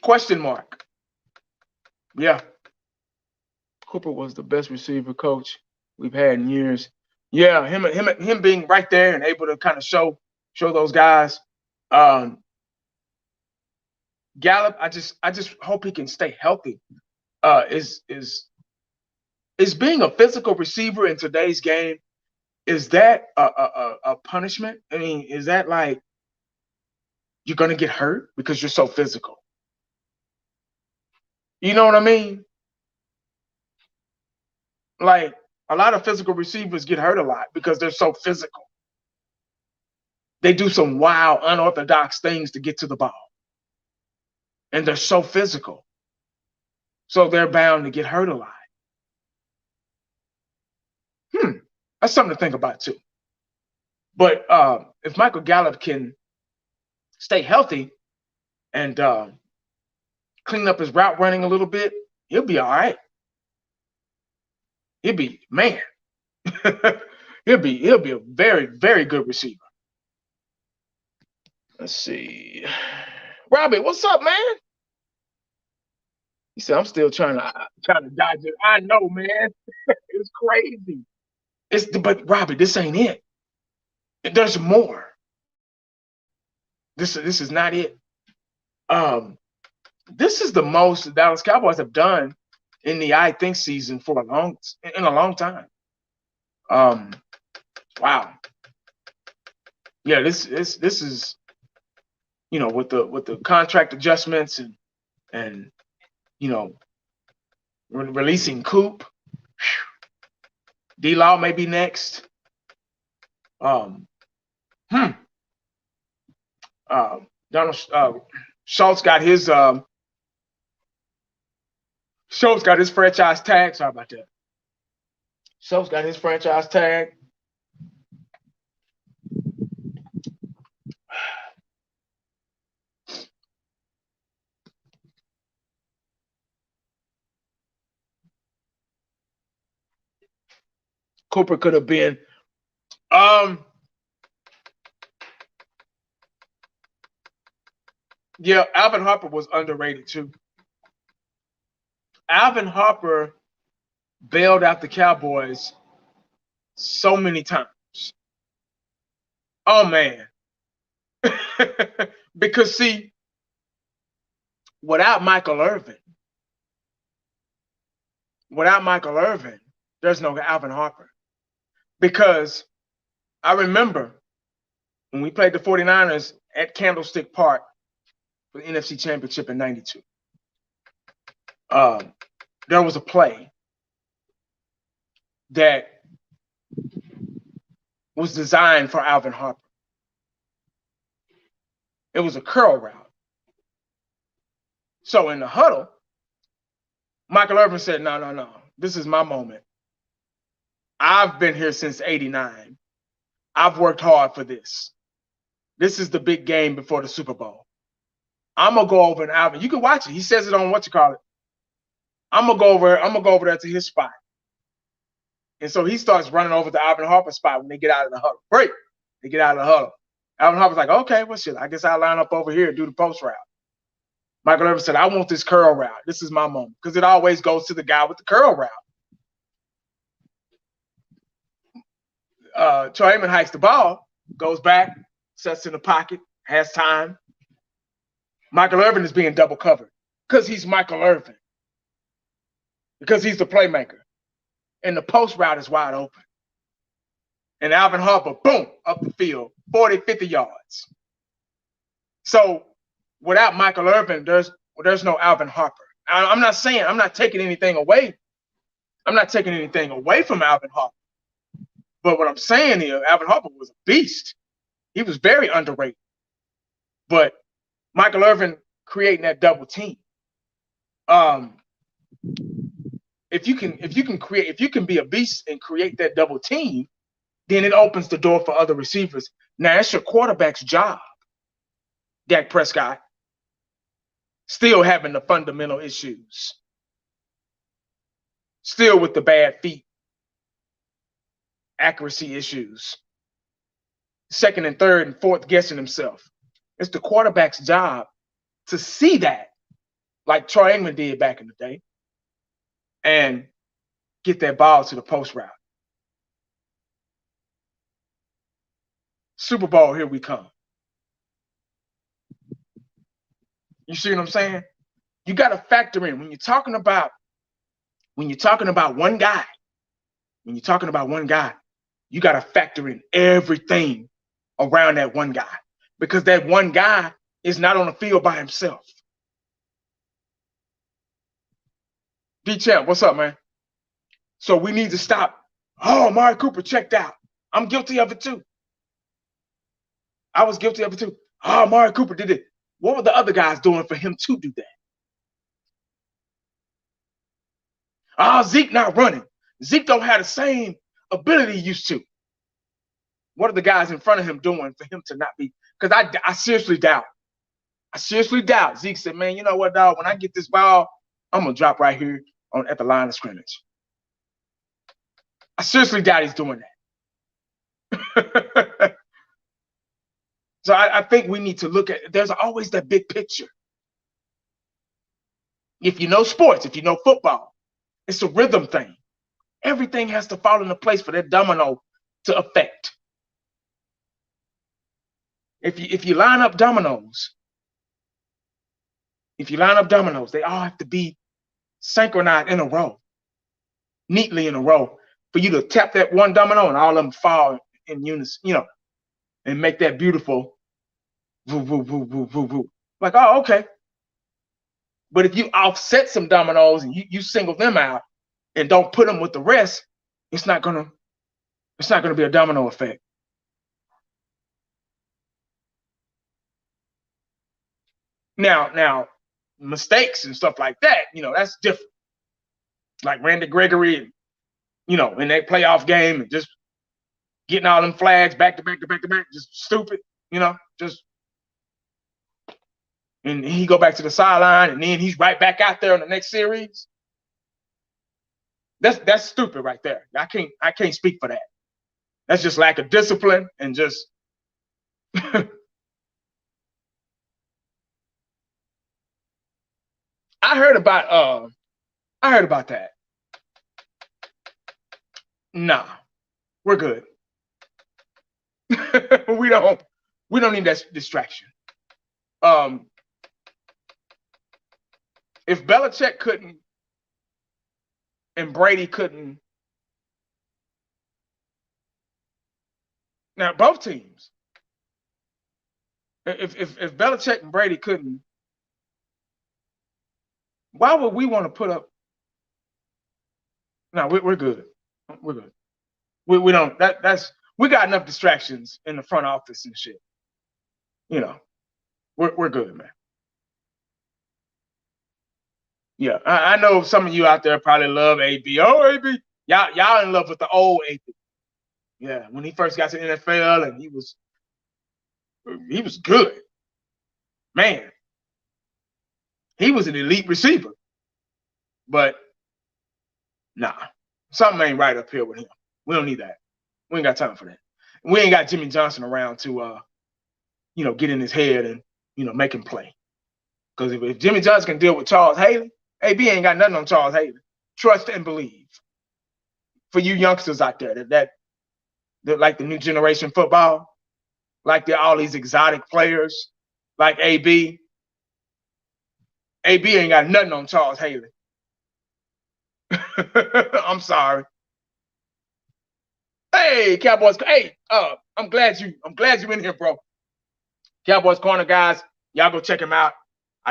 question mark. Yeah. Cooper was the best receiver coach we've had in years. Yeah, him being right there and able to kind of show those guys. Gallup, I just hope he can stay healthy. Is being a physical receiver in today's game, is that a punishment? I mean, is that like you're gonna get hurt because you're so physical? You know what I mean? Like, a lot of physical receivers get hurt a lot because they're so physical. They do some wild, unorthodox things to get to the ball. And they're so physical. So they're bound to get hurt a lot. That's something to think about too. But if Michael Gallup can stay healthy and clean up his route running a little bit, he'll be all right. He'll be, man, he'll be a very, very good receiver. Let's see. Robbie, what's up, man? He said, I'm still trying to dodge it. I know, man. It's crazy. But Robbie, this ain't it. There's more. This is not it. This is the most the Dallas Cowboys have done in the I think season in a long time. Wow. Yeah, this is, with the contract adjustments and releasing Coop. D-Law may be next. Donald Schultz got his franchise tag. Sorry about that. Schultz got his franchise tag. Cooper could have been. Yeah, Alvin Harper was underrated too. Alvin Harper bailed out the Cowboys so many times. Oh man. Because see, without Michael Irvin, there's no Alvin Harper. Because I remember when we played the 49ers at Candlestick Park for the NFC Championship in '92. There was a play that was designed for Alvin Harper. It was a curl route. So in the huddle, Michael Irvin said, no, this is my moment. I've been here since '89. I've worked hard for this. This is the big game before the Super Bowl. I'm gonna go over and Alvin. You can watch it. He says it on what you call it. I'm gonna go over there to his spot. And so he starts running over to Alvin Harper's spot when they get out of the huddle. Break. They get out of the huddle. Alvin Harper's like, okay, well shit, I guess I'll line up over here and do the post route. Michael Irvin said, I want this curl route. This is my moment. Because it always goes to the guy with the curl route. Troy Aikman hikes the ball, goes back, sets in the pocket, has time. Michael Irvin is being double covered because he's Michael Irvin. Because he's the playmaker. And the post route is wide open. And Alvin Harper, boom, up the field, 40, 50 yards. So without Michael Irvin, there's no Alvin Harper. I'm not taking anything away. I'm not taking anything away from Alvin Harper. But what I'm saying is Alvin Harper was a beast. He was very underrated. But Michael Irvin creating that double team. If you can be a beast and create that double team, then it opens the door for other receivers. Now it's your quarterback's job. Dak Prescott still having the fundamental issues. Still with the bad feet. Accuracy issues. Second and third and fourth guessing himself. It's the quarterback's job to see that, like Troy Aikman did back in the day, and get that ball to the post route. Super Bowl, here we come. You see what I'm saying? You got to factor in when you're talking about one guy. When you're talking about one guy, you got to factor in everything around that one guy, because that one guy is not on the field by himself. D-Champ, what's up, man? So we need to stop. Oh, Amari Cooper checked out. I'm guilty of it too. I was guilty of it too. Oh, Amari Cooper did it. What were the other guys doing for him to do that? Oh, Zeke not running. Zeke don't have the same ability he used to. What are the guys in front of him doing for him to not be? Because I seriously doubt. Zeke said, man, you know what, dog? When I get this ball, I'm going to drop right here at the line of scrimmage. I seriously doubt he's doing that. So I think we need to look at, there's always that big picture. If you know sports, if you know football, it's a rhythm thing. Everything has to fall into place for that domino to affect. If you line up dominoes, they all have to be synchronized in a row, neatly in a row, for you to tap that one domino and all of them fall in unison, and make that beautiful woo, woo, woo, woo, woo, woo. Like, oh, okay. But if you offset some dominoes and you single them out and don't put them with the rest, it's not gonna be a domino effect. Now, mistakes and stuff like that, that's different. Like Randy Gregory, in that playoff game and just getting all them flags back to back to back to back, just stupid, and he go back to the sideline and then he's right back out there on the next series. That's stupid right there. I can't speak for that. That's just lack of discipline and just I heard about that. Nah, we're good. we don't need that distraction. If Belichick couldn't and Brady couldn't, now both teams, if Belichick and Brady couldn't, why would we want to put up? No, we're good. We're good. We don't. We got enough distractions in the front office and shit. You know, we're good, man. Yeah, I know some of you out there probably love AB. Oh, AB, y'all in love with the old AB. Yeah, when he first got to the NFL and he was good, man. He was an elite receiver, but nah, something ain't right up here with him. We don't need that. We ain't got time for that. We ain't got Jimmy Johnson around to get in his head and make him play. Because if Jimmy Johnson can deal with Charles Haley, AB ain't got nothing on Charles Haley. Trust and believe. For you youngsters out there that like the new generation football, like all these exotic players, like AB. AB ain't got nothing on Charles Haley. I'm sorry. Hey, Cowboys. Hey, I'm glad you in here, bro. Cowboys Corner guys, y'all go check him out.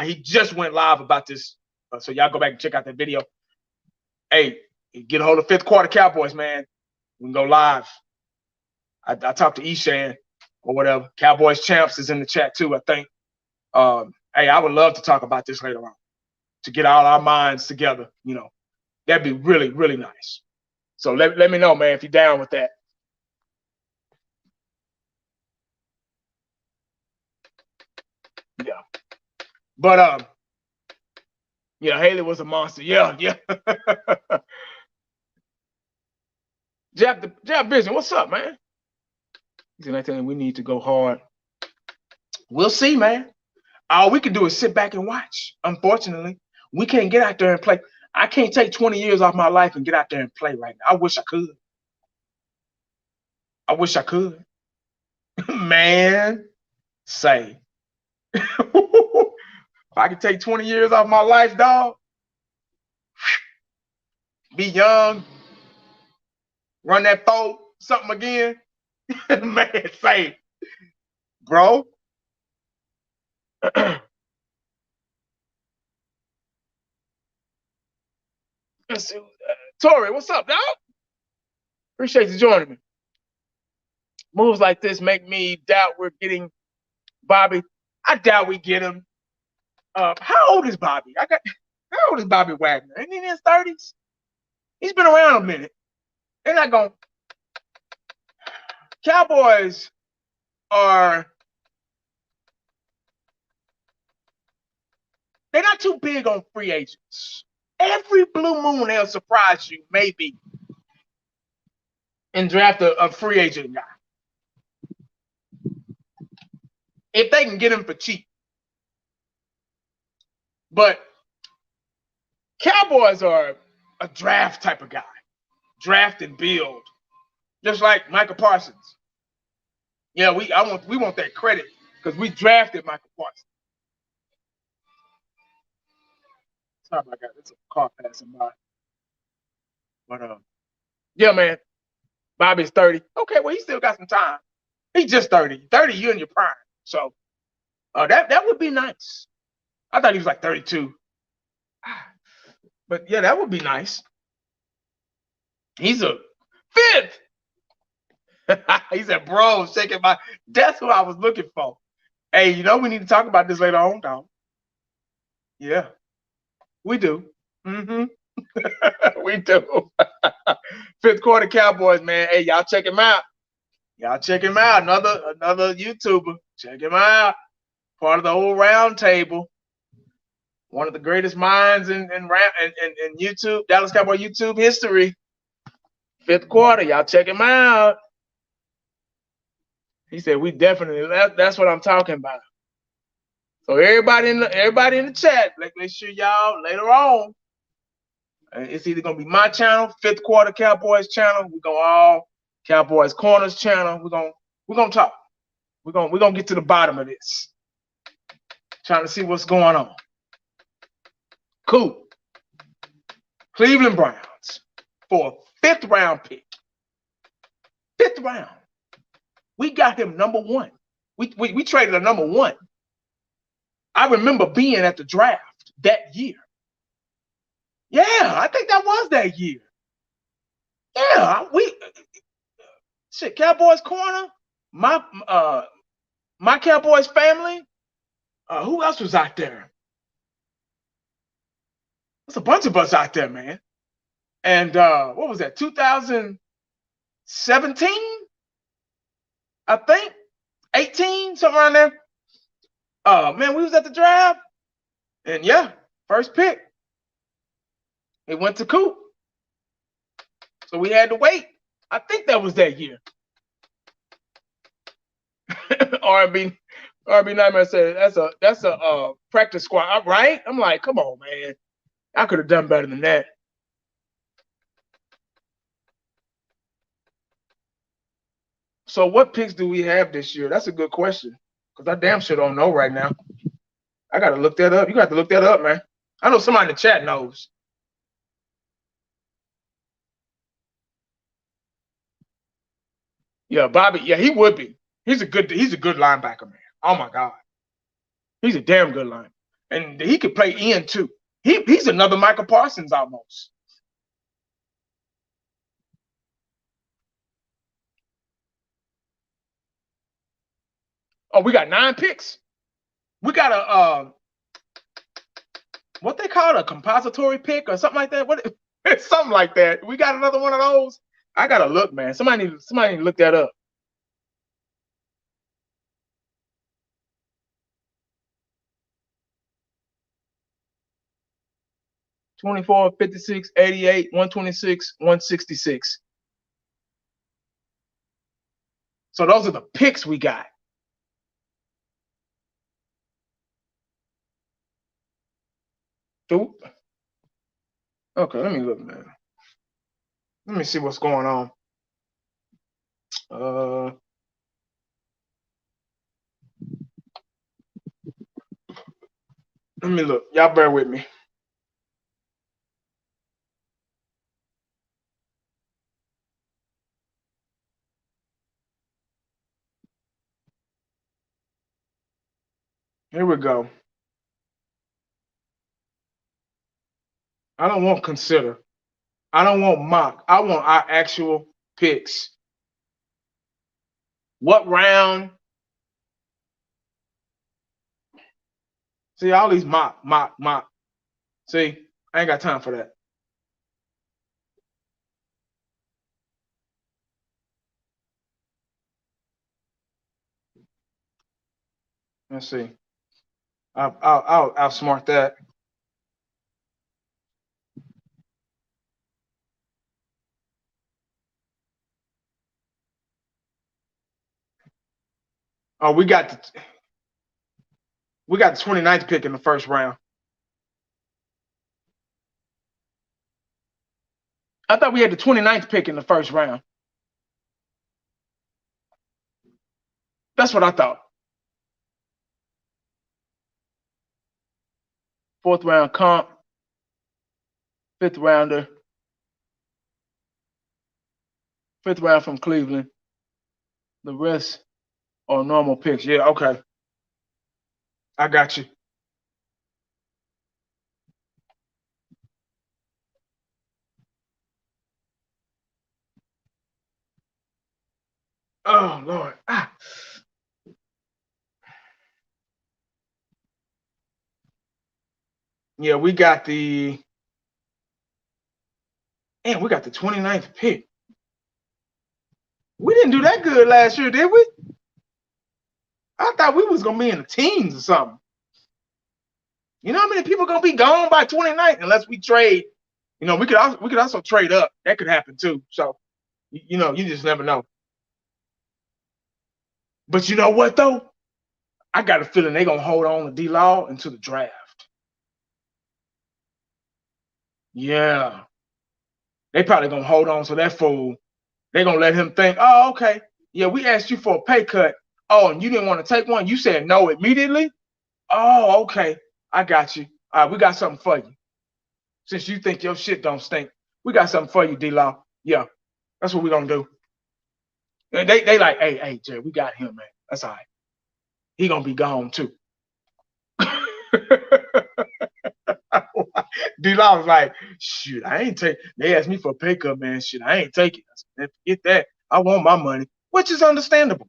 He just went live about this, so y'all go back and check out that video. Hey, get a hold of Fifth Quarter Cowboys, man. We can go live. I talked to Eshan or whatever. Cowboys Champs is in the chat too, I think. Hey, I would love to talk about this later on to get all our minds together. That'd be really, really nice. So let me know, man, if you're down with that. Yeah. But yeah, Haley was a monster. Yeah. Jeff Vision, what's up, man? He's saying we need to go hard. We'll see, man. All we can do is sit back and watch. Unfortunately, we can't get out there and play. I can't take 20 years off my life and get out there and play right now. I wish I could. Man, say. If I could take 20 years off my life, dog, be young, run that something again, man, say, bro. Tori, what's up, dog? Appreciate you joining me. Moves like this make me doubt we're getting Bobby. I doubt we get him. How old is Bobby? How old is Bobby Wagner? Ain't he in his 30s? He's been around a minute. They're not going. Cowboys are. They're not too big on free agents. Every blue moon they'll surprise you, maybe, and draft a free agent guy. If they can get him for cheap. But Cowboys are a draft type of guy. Draft and build. Just like Michael Parsons. Yeah, we want that credit because we drafted Michael Parsons. Sorry about that. It's a car passing by. But yeah, man. Bobby's 30. Okay, well, he still got some time. He's just 30. 30, you're in your prime. So that would be nice. I thought he was like 32. But yeah, that would be nice. He's a fifth. He said, bro, shaking my. That's who I was looking for. Hey, we need to talk about this later on, dog. Yeah, we do. Mm-hmm. We do. Fifth Quarter Cowboys, man. Hey, y'all check him out. Another YouTuber. Check him out. Part of the whole round table. One of the greatest minds in YouTube, Dallas Cowboy YouTube history. Fifth Quarter, y'all check him out. He said, we definitely, that's what I'm talking about. So everybody in the chat, make sure y'all later on. It's either gonna be my channel, Fifth Quarter Cowboys channel. We're gonna all Cowboys Corners channel. We're gonna talk. We're gonna get to the bottom of this. Trying to see what's going on. Cool. Cleveland Browns for a 5th round pick. 5th round. We got him number 1. We traded a number 1. I remember being at the draft that year. Yeah, I think that was that year. Yeah, Cowboys Corner, my Cowboys family. Who else was out there? There's a bunch of us out there, man. And what was that? 2017, I think, 18, something around there. Man, we was at the draft, and yeah, first pick. It went to Coop, so we had to wait. I think that was that year. R&B Nightmare said that's a practice squad, right? I'm like, come on, man. I could have done better than that. So what picks do we have this year? That's a good question, because I damn sure don't know right now. I got to look that up. You got to look that up, man. I know somebody in the chat knows. Yeah, Bobby. Yeah, he would be. He's a good linebacker, man. Oh my God, he's a damn good linebacker, and he could play in too. He's another Michael Parsons almost. Oh, we got 9 picks. We got a what they call it, a compository pick or something like that. What? Something like that. We got another one of those. I gotta look, man. Somebody need to look that up. $24, $56, $88, $126, $166. So those are the picks we got. Okay, let me look, man. Let me see what's going on. Let me look. Y'all bear with me. Here we go. I don't want consider. I don't want mock. I want our actual picks. What round? See, all these mock. See, I ain't got time for that. Let's see. I'll outsmart that. Oh, we got the 29th pick in the first round. I thought we had the 29th pick in the first round. That's what I thought. 4th round comp, 5th rounder, 5th round from Cleveland. The rest are normal picks. Yeah, okay. I got you. Oh, Lord. Yeah, we got the 29th pick. We didn't do that good last year, did we? I thought we was going to be in the teens or something. You know how many people are going to be gone by 29th unless we trade? You know, we could also trade up. That could happen too. So, you know, you just never know. But you know what, though? I got a feeling they're gonna hold on to D-Law until the draft. Yeah. They probably gonna hold on to that fool. They're gonna let him think, oh, okay. Yeah, we asked you for a pay cut. Oh, and you didn't want to take one. You said no immediately. Oh, okay. I got you. All right, we got something for you. Since you think your shit don't stink, we got something for you, D-Law. Yeah, that's what we're gonna do. And they like, hey, Jay, we got him, man. That's all right. He gonna be gone too. D-Law was like, shoot, I ain't take. They asked me for a pay cut, man. Shit, I ain't take it. I said, forget that. I want my money, which is understandable.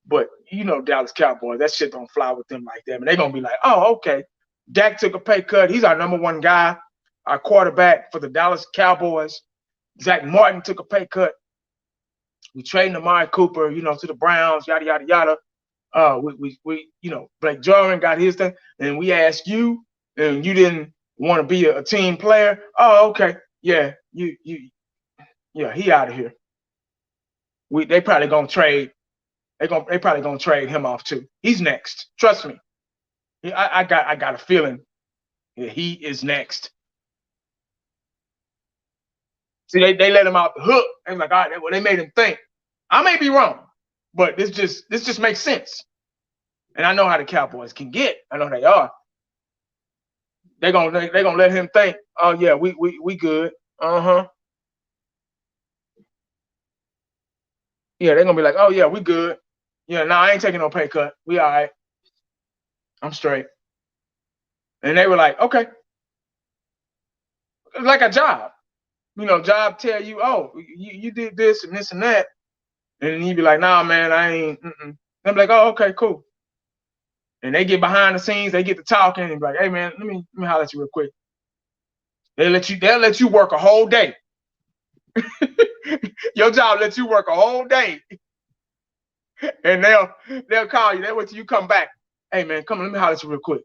But you know, Dallas Cowboys, that shit don't fly with them like that. And they're gonna be like, oh, okay. Dak took a pay cut. He's our number one guy, our quarterback for the Dallas Cowboys. Zach Martin took a pay cut. We traded Amari Cooper, to the Browns, yada yada yada. We Blake Jarwin got his thing, and we asked you, and you didn't want to be a team player. Oh, okay, yeah, he out of here. They probably gonna trade. They probably gonna trade him off too. He's next. Trust me. I got a feeling he is next. See, they let him out the hook. And like, all right, well, they made him think. I may be wrong, but this just makes sense. And I know how the Cowboys can get. I know they are. They're gonna let him think. Oh yeah, we good. Yeah, they're gonna be like, oh yeah, we good. Yeah, no, I ain't taking no pay cut. We all right. I'm straight. And they were like, okay. Like a job. Job tell you, oh, you did this and this and that. And then you be like, nah, man, I ain't. I'm like, oh, okay, cool. And they get behind the scenes, they get to talking, and be like, hey, man, let me holler at you real quick. They'll let you work a whole day. Your job lets you work a whole day. And they'll call you. They'll wait till you come back. Hey, man, come on, let me holler at you real quick.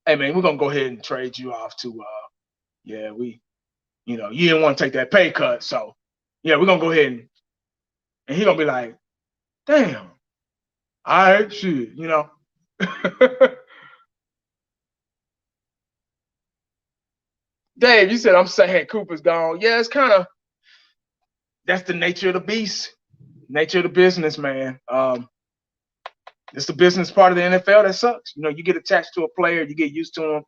Hey, man, we're gonna go ahead and trade you off to you didn't want to take that pay cut, so yeah, we're gonna go ahead and he gonna be like, damn, all right, shit, Dave, you said I'm saying Cooper's gone. Yeah, it's kind of, that's the nature of the beast, nature of the business, man. It's the business part of the NFL that sucks. You get attached to a player, you get used to them,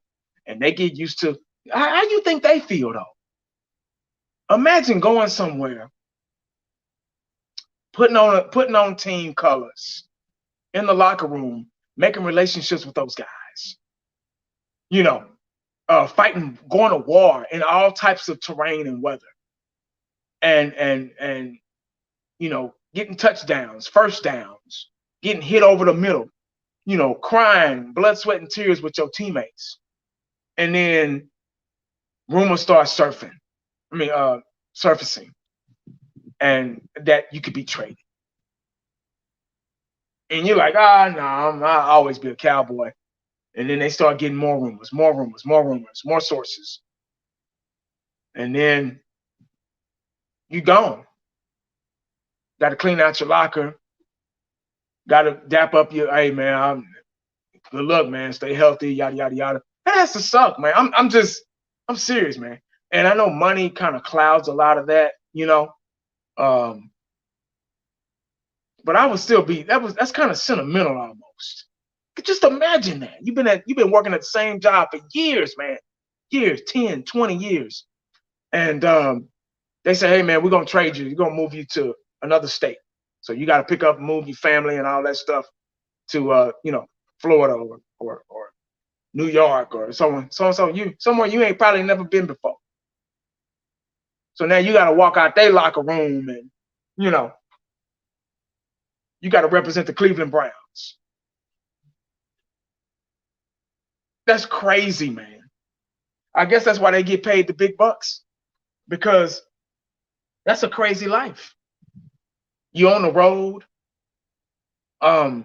and they get used to. How you think they feel though? Imagine going somewhere, putting on team colors in the locker room, making relationships with those guys. Fighting, going to war in all types of terrain and weather, and getting touchdowns, first downs, getting hit over the middle, crying, blood, sweat, and tears with your teammates, and then rumors start surfacing, and that you could be traded, and you're like, no, I'll always be a Cowboy. And then they start getting more rumors, more sources. And then you gone. Got to clean out your locker. Got to dap up your, hey, man, good luck, man. Stay healthy, yada, yada, yada. That has to suck, man. I'm serious, man. And I know money kind of clouds a lot of that, but I would still be, that's kind of sentimental almost. Just imagine that. You've been working at the same job for years, man. Years, 10, 20 years. And they say, hey, man, we're going to trade you. We're going to move you to another state. So you got to pick up and move your family and all that stuff to, Florida or New York or somewhere you ain't probably never been before. So now you got to walk out their locker room and, you got to represent the Cleveland Browns. That's crazy, man. I guess that's why they get paid the big bucks, because that's a crazy life. You on the road. Your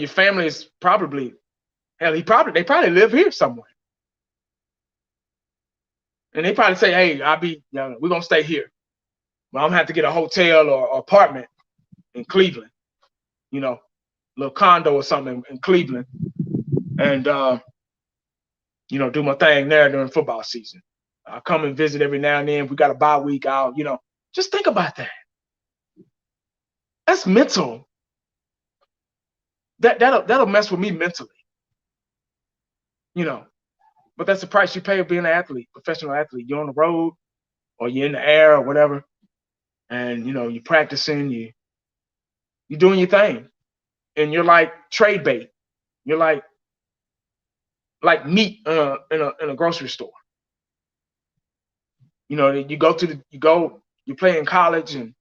family is probably, hell, they probably live here somewhere. And they probably say, hey, we're going to stay here. But I'm going to have to get a hotel or apartment in Cleveland. you know, little condo or something in Cleveland, and do my thing there during football season. I'll come and visit every now and then. If we got a bye week, just think about that. That's mental. That'll mess with me mentally, But that's the price you pay of being an athlete, professional athlete. You're on the road, or you're in the air, or whatever, and you're practicing, you're doing your thing, and you're like trade bait. You're like meat in a grocery store. You play in college and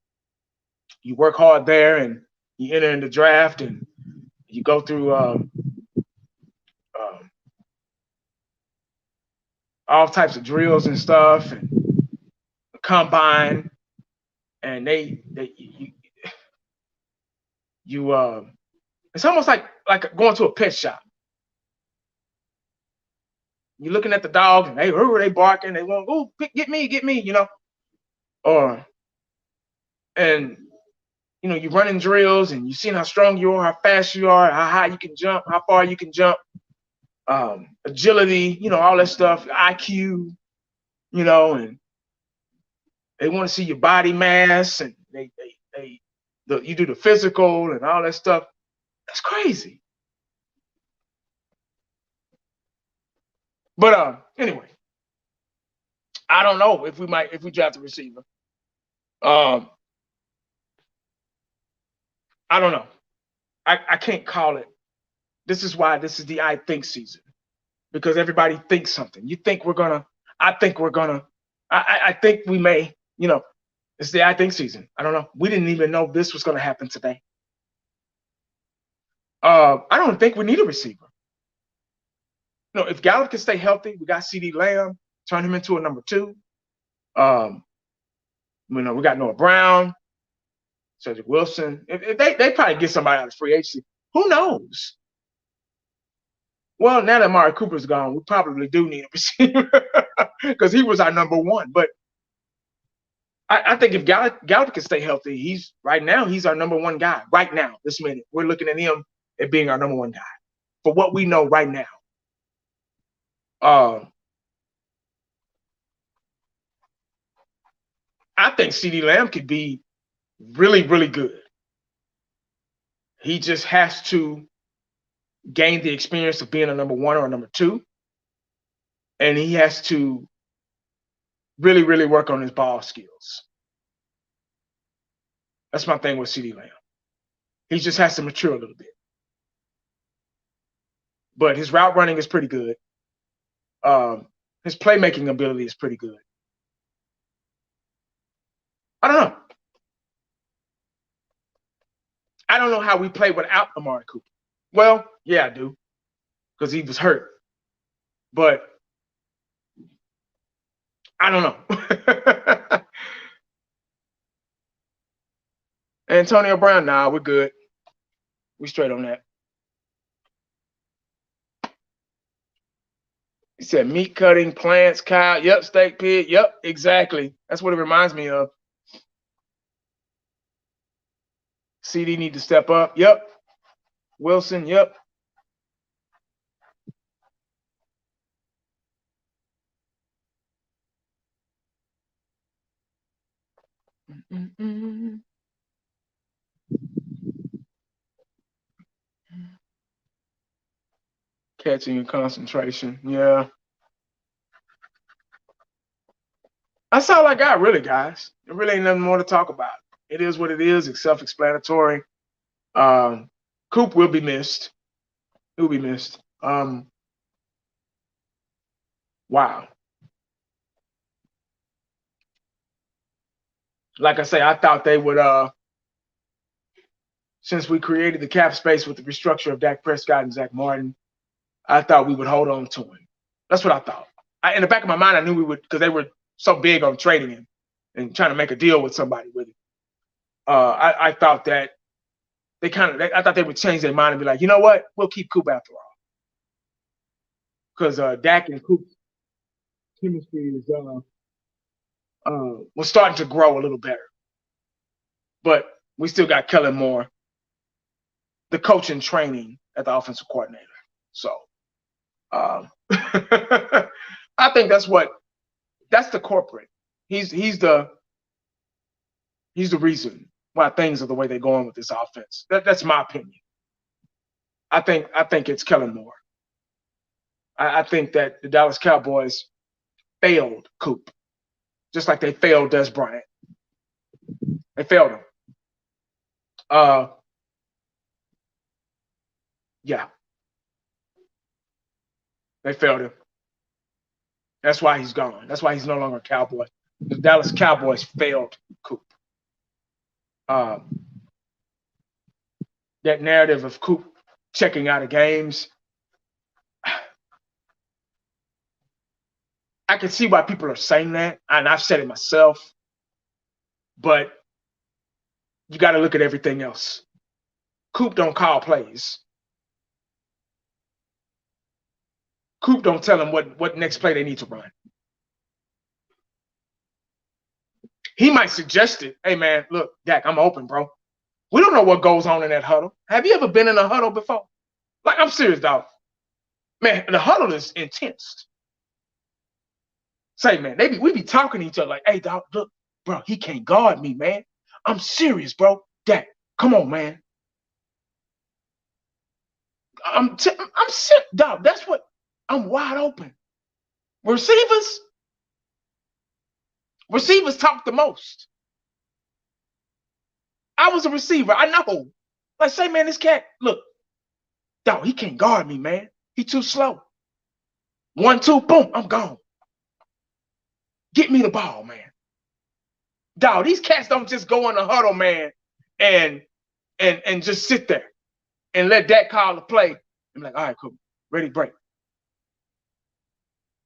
you work hard there, and you enter in the draft, and you go through all types of drills and stuff, and the combine, and it's almost like going to a pet shop. You're looking at the dog, and they barking, they want, oh, get me, and you're running drills, and you're seeing how strong you are, how fast you are, how high you can jump, how far you can jump, agility, all that stuff, IQ, and they want to see your body mass, and you do the physical and all that stuff. That's crazy. But anyway, I don't know if we draft a receiver. I don't know. I can't call it. This is why this is the I think season, because everybody thinks something. You think we're gonna. I think we're gonna. I think we may. It's the I think season. I don't know. We didn't even know this was gonna happen today. I don't think we need a receiver. If Gallup can stay healthy, we got CeeDee Lamb, turn him into a number 2. We got Noah Brown, Cedric Wilson. If they probably get somebody out of free agency. Who knows? Well, now that Amari Cooper's gone, we probably do need a receiver because he was our number 1. But I think if Gallup can stay healthy, he's our number 1 guy right now. This minute, we're looking at him at being our number 1 guy for what we know right now. I think CeeDee Lamb could be really, really good. He just has to gain the experience of being a number 1 or a number 2. And he has to really, really work on his ball skills. That's my thing with CeeDee Lamb. He just has to mature a little bit. But his route running is pretty good. His playmaking ability is pretty good. I don't know. I don't know how we play without Amari Cooper. Well, yeah, I do, because he was hurt. But I don't know. Antonio Brown, nah, we're good. We straight on that. He said meat cutting, plants, cow. Yep, steak pig. Yep, exactly. That's what it reminds me of. CeeDee need to step up. Yep. Wilson, yep. Catching and concentration. Yeah. That's all I got, really, guys. There really ain't nothing more to talk about. It is what it is. It's self-explanatory. Coop will be missed. He'll be missed. Wow. Like I say, I thought they would, since we created the cap space with the restructure of Dak Prescott and Zach Martin, I thought we would hold on to him. That's what I thought. In the back of my mind, I knew we would, because they were so big on trading him and trying to make a deal with somebody with him. I thought that I thought they would change their mind and be like, you know what? We'll keep Coop after all. Because Dak and Coop chemistry was starting to grow a little better. But we still got Kellen Moore. the coaching training at the offensive coordinator. So I think that's the corporate. He's the reason why things are the way they're going with this offense. That's my opinion. I think it's Kellen Moore. I think that the Dallas Cowboys failed Coop, just like they failed Des Bryant. They failed him. Yeah, they failed him. That's why he's gone. That's why he's no longer a Cowboy. The Dallas Cowboys failed Coop. That narrative of Coop checking out of games, I can see why people are saying that, and I've said it myself, but you got to look at everything else. Coop don't call plays. Coop don't tell them what next play they need to run. He might suggest it. Hey, man, look, Dak, I'm open, bro. We don't know what goes on in that huddle. Have you ever been in a huddle before? Like, I'm serious, dog. Man, the huddle is intense. Say, man, we be talking to each other like, hey, dog, look, bro, he can't guard me, man. I'm serious, bro. Dak, come on, man. I'm sick, dog. That's what I'm wide open. Receivers talk the most. I was a receiver. I know. Like, say, man, this cat, look, dog, he can't guard me, man. He too slow. 1, 2, boom, I'm gone. Get me the ball, man. Dog, these cats don't just go in the huddle, man, and just sit there and let Dak call the play. I'm like, all right, cool. Ready, break.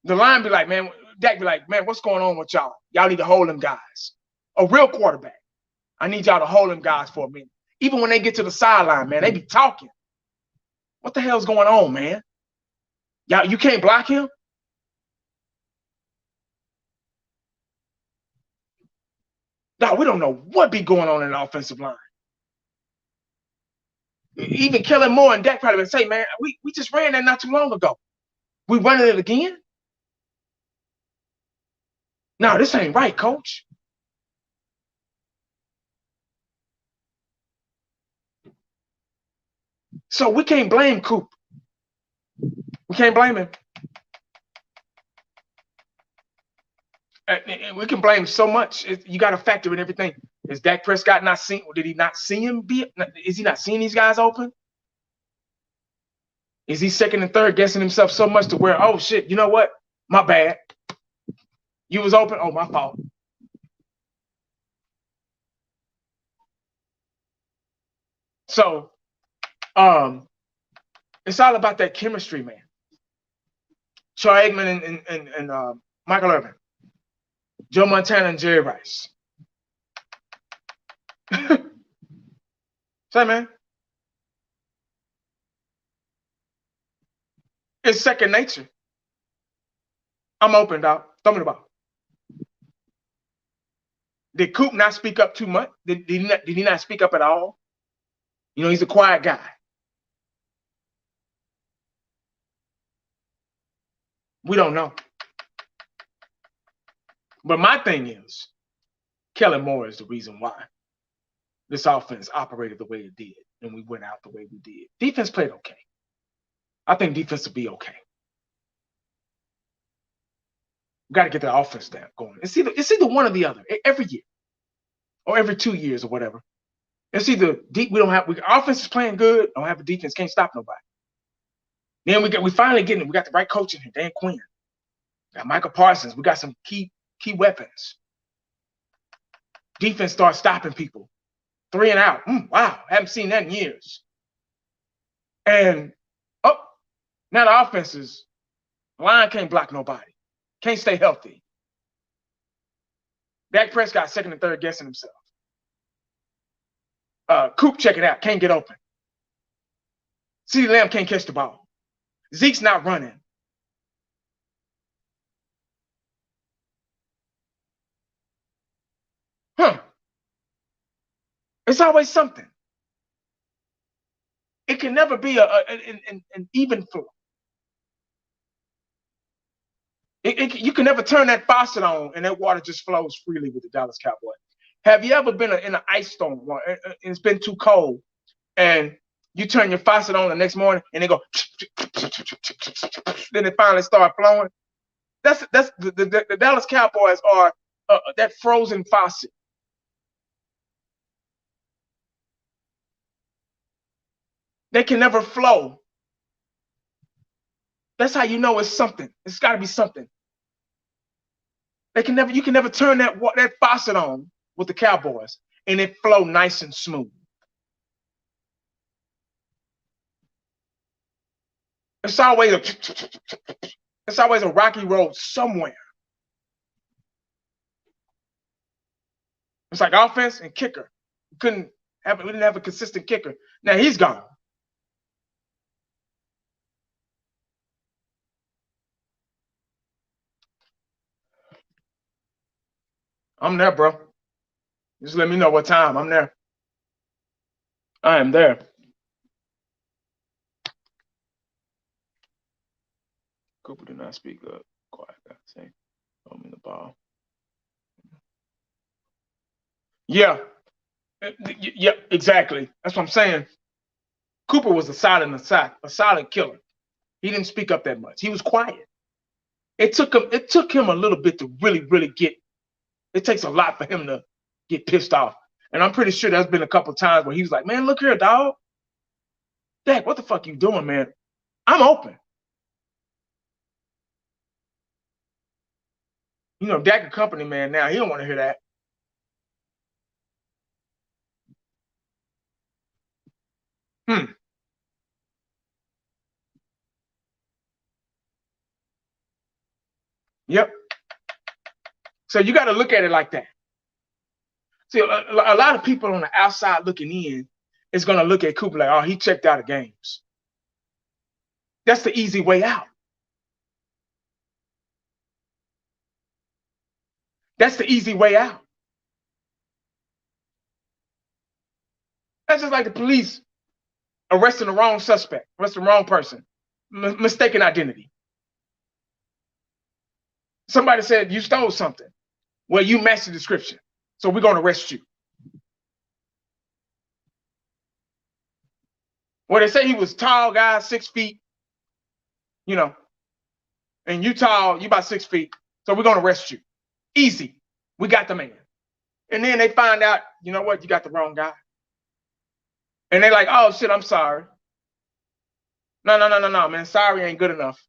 The line be like, man, Dak be like, man, what's going on with y'all? Y'all need to hold them guys. A real quarterback. I need y'all to hold them guys for a minute. Even when they get to the sideline, man, they be talking. What the hell's going on, man? Y'all, you can't block him? Dog, we don't know what be going on in the offensive line. Even Kellen Moore and Dak probably would say, man, we just ran that not too long ago. We running it again? No, this ain't right, coach. So we can't blame Coop. We can't blame him. We can blame so much. You got to factor in everything. Is Dak Prescott not seeing? Did he not see him? Is he not seeing these guys open? Is he second and third guessing himself so much to where, oh shit, you know what? My bad. You was open. Oh, my fault. So, it's all about that chemistry, man. Troy Aikman and Michael Irvin, Joe Montana and Jerry Rice. Say, man, it's second nature. I'm open, dog. Throw me the ball. Did Coop not speak up too much? Did he not speak up at all? You know, he's a quiet guy. We don't know. But my thing is, Kellen Moore is the reason why this offense operated the way it did and we went out the way we did. Defense played okay. I think defense will be okay. We got to get the offense down going. It's either one or the other every year or every 2 years or whatever. It's either deep. Offense is playing good. Don't have a defense. Can't stop nobody. Then we finally getting it. We got the right coach in here. Dan Quinn. Got Michael Parsons. We got some key weapons. Defense starts stopping people. 3 and out. Wow, haven't seen that in years. And now the offense is line can't block nobody. Can't stay healthy. Dak Prescott second and third guessing himself. Coop check it out. Can't get open. CeeDee Lamb can't catch the ball. Zeke's not running. It's always something. It can never be an even flow. You can never turn that faucet on and that water just flows freely with the Dallas Cowboys. Have you ever been in an ice storm and it's been too cold and you turn your faucet on the next morning and they go, then it finally start flowing? That's the Dallas Cowboys are that frozen faucet. They can never flow. That's how you know it's something. It's got to be something. You can never turn that faucet on with the Cowboys and it flow nice and smooth. It's always a rocky road somewhere. It's like offense and kicker. We didn't have a consistent kicker. Now he's gone. I'm there, bro. Just let me know what time. I'm there. I am there. Cooper did not speak up. Quiet guy saying, "I'm in the ball." Yeah. Yeah, exactly. That's what I'm saying. Cooper was a silent killer. He didn't speak up that much. He was quiet. It took him a little bit to really get. It takes a lot for him to get pissed off. And I'm pretty sure there's been a couple of times where he was like, "Man, look here, dog. Dak, what the fuck you doing, man? I'm open." You know, Dak and company, man, now he don't want to hear that. Yep. So you got to look at it like that. See, a lot of people on the outside looking in is going to look at Cooper like, "Oh, he checked out of games." That's the easy way out. That's the easy way out. That's just like the police arresting the wrong suspect, arresting the wrong person, mistaken identity. Somebody said you stole something. Well, you match the description, so we're going to arrest you. Well, they say he was tall guy, 6 feet, you know, and you tall, you about 6 feet, so we're going to arrest you. Easy. We got the man. And then they find out, you know what, you got the wrong guy. And they're like, "Oh, shit, I'm sorry." No, man. Sorry ain't good enough.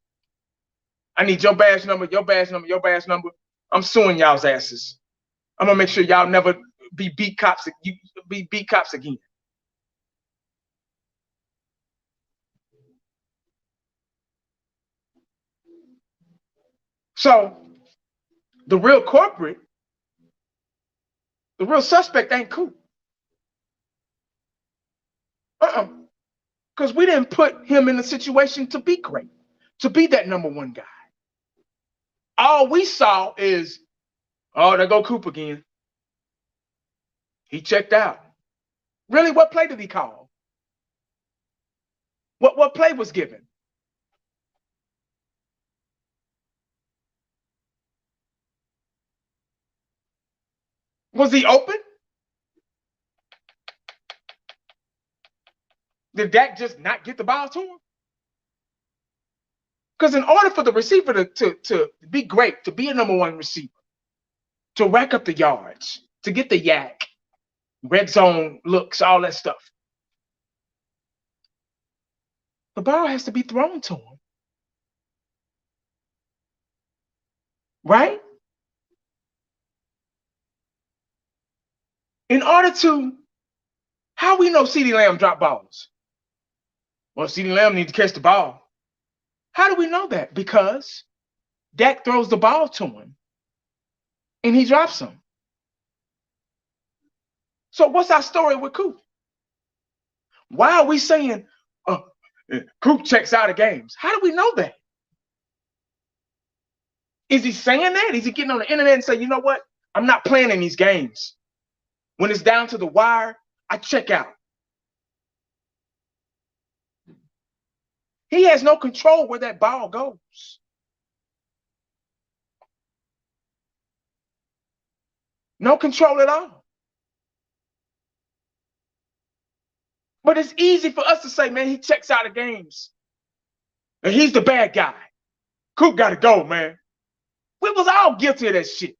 I need your badge number, your badge number, your badge number. I'm suing y'all's asses. I'm going to make sure y'all never be beat cops again. So the real culprit, the real suspect ain't Coop. Because we didn't put him in a situation to be great, to be that number one guy. All we saw is, "Oh, there go Coop again. He checked out." Really, what play did he call? What play was given? Was he open? Did Dak just not get the ball to him? Because in order for the receiver to be great, to be a number one receiver, to rack up the yards, to get the yak, red zone looks, all that stuff, the ball has to be thrown to him. Right? In order to, how we know CeeDee Lamb dropped balls? Well, CeeDee Lamb needs to catch the ball. How do we know that? Because Dak throws the ball to him and he drops them. So what's our story with Coop? Why are we saying Coop checks out of games? How do we know that? Is he saying that? Is he getting on the internet and saying, "You know what? I'm not playing in these games. When it's down to the wire, I check out"? He has no control where that ball goes. No control at all. But it's easy for us to say, man, he checks out of games. And he's the bad guy. Coop got to go, man. We was all guilty of that shit.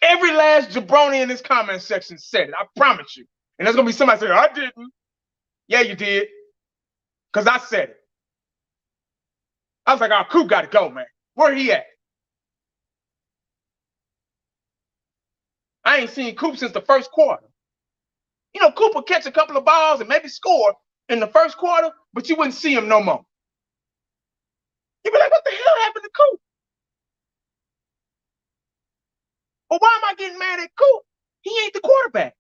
Every last jabroni in this comment section said it. I promise you. And there's going to be somebody saying, I didn't. Yeah, you did. Because I said it. I was like, oh, Coop got to go, man. Where he at? I ain't seen Coop since the first quarter. You know, Coop will catch a couple of balls and maybe score in the first quarter, but you wouldn't see him no more. You'd be like, what the hell happened to Coop? Well, why am I getting mad at Coop? He ain't the quarterback.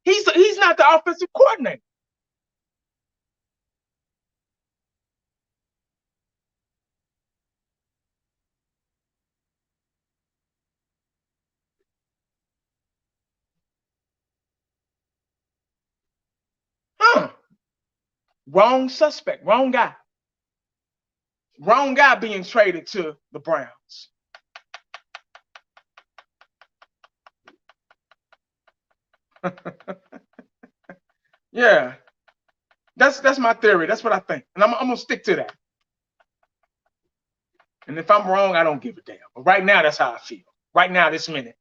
He's not the offensive coordinator. Huh. Wrong suspect, wrong guy. Wrong guy being traded to the Browns. Yeah. That's my theory. That's what I think. And I'm gonna stick to that. And if I'm wrong, I don't give a damn. But right now, that's how I feel. Right now, this minute.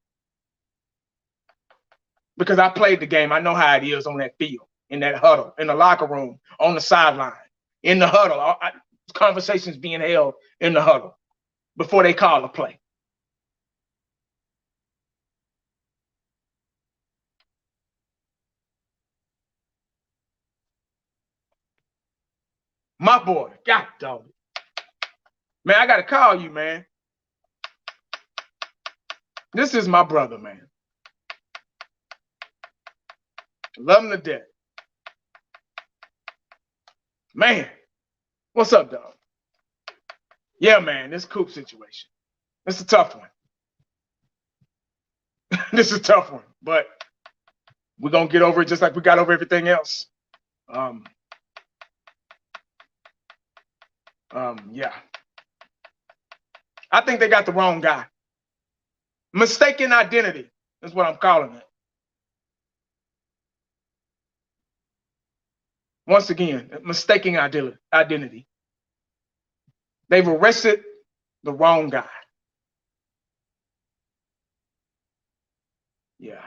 Because I played the game. I know how it is on that field, in that huddle, in the locker room, on the sideline, in the huddle. Conversations being held in the huddle before they call a play. My boy, God dog. Man, I got to call you, man. This is my brother, man. Love him to death. Man, what's up, dog? Yeah, man, this Coop situation. It's a tough one. This is a tough one, but we're going to get over it just like we got over everything else. Yeah. I think they got the wrong guy. Mistaken identity is what I'm calling it. Once again, mistaken identity. They've arrested the wrong guy. Yeah.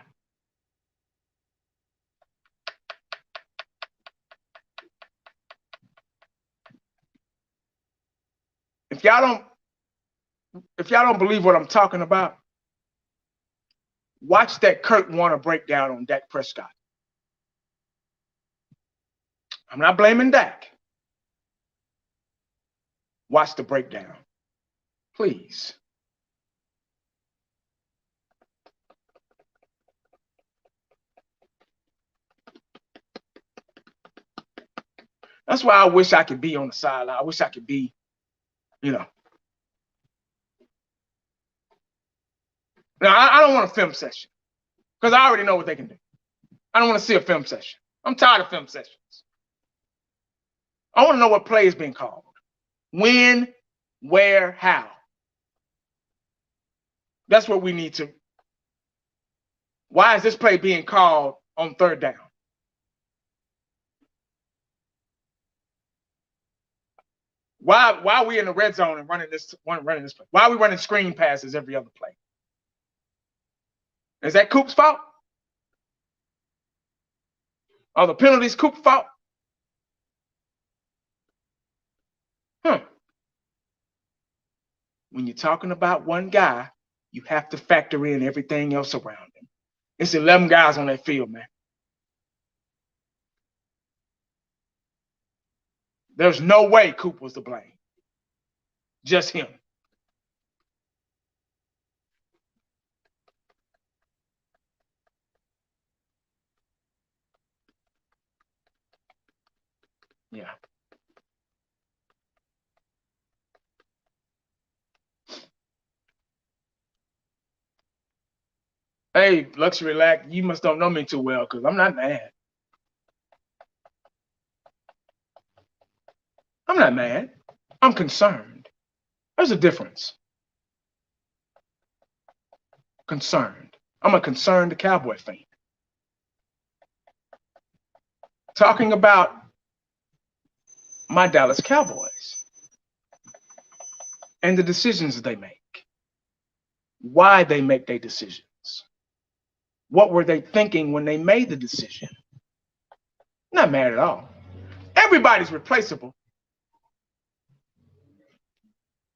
If y'all don't believe what I'm talking about, watch that Kurt Warner breakdown on Dak Prescott. I'm not blaming Dak. Watch the breakdown. Please. That's why I wish I could be on the sideline. I wish I could be, Now, I don't want a film session because I already know what they can do. I don't want to see a film session. I'm tired of film sessions. I want to know what play is being called. When, where, how. That's what we need to. Why is this play being called on third down? Why are we in the red zone and running this play? Why are we running screen passes every other play? Is that Coop's fault? Are the penalties Coop's fault? When you're talking about one guy, you have to factor in everything else around him. It's 11 guys on that field, man. There's no way Coop was to blame. Just him. Yeah. Hey, Luxury Lack, you must don't know me too well because I'm not mad. I'm not mad. I'm concerned. There's a difference. Concerned. I'm a concerned Cowboy fan. Talking about my Dallas Cowboys and the decisions they make. Why they make their decisions. What were they thinking when they made the decision? Not mad at all. Everybody's replaceable.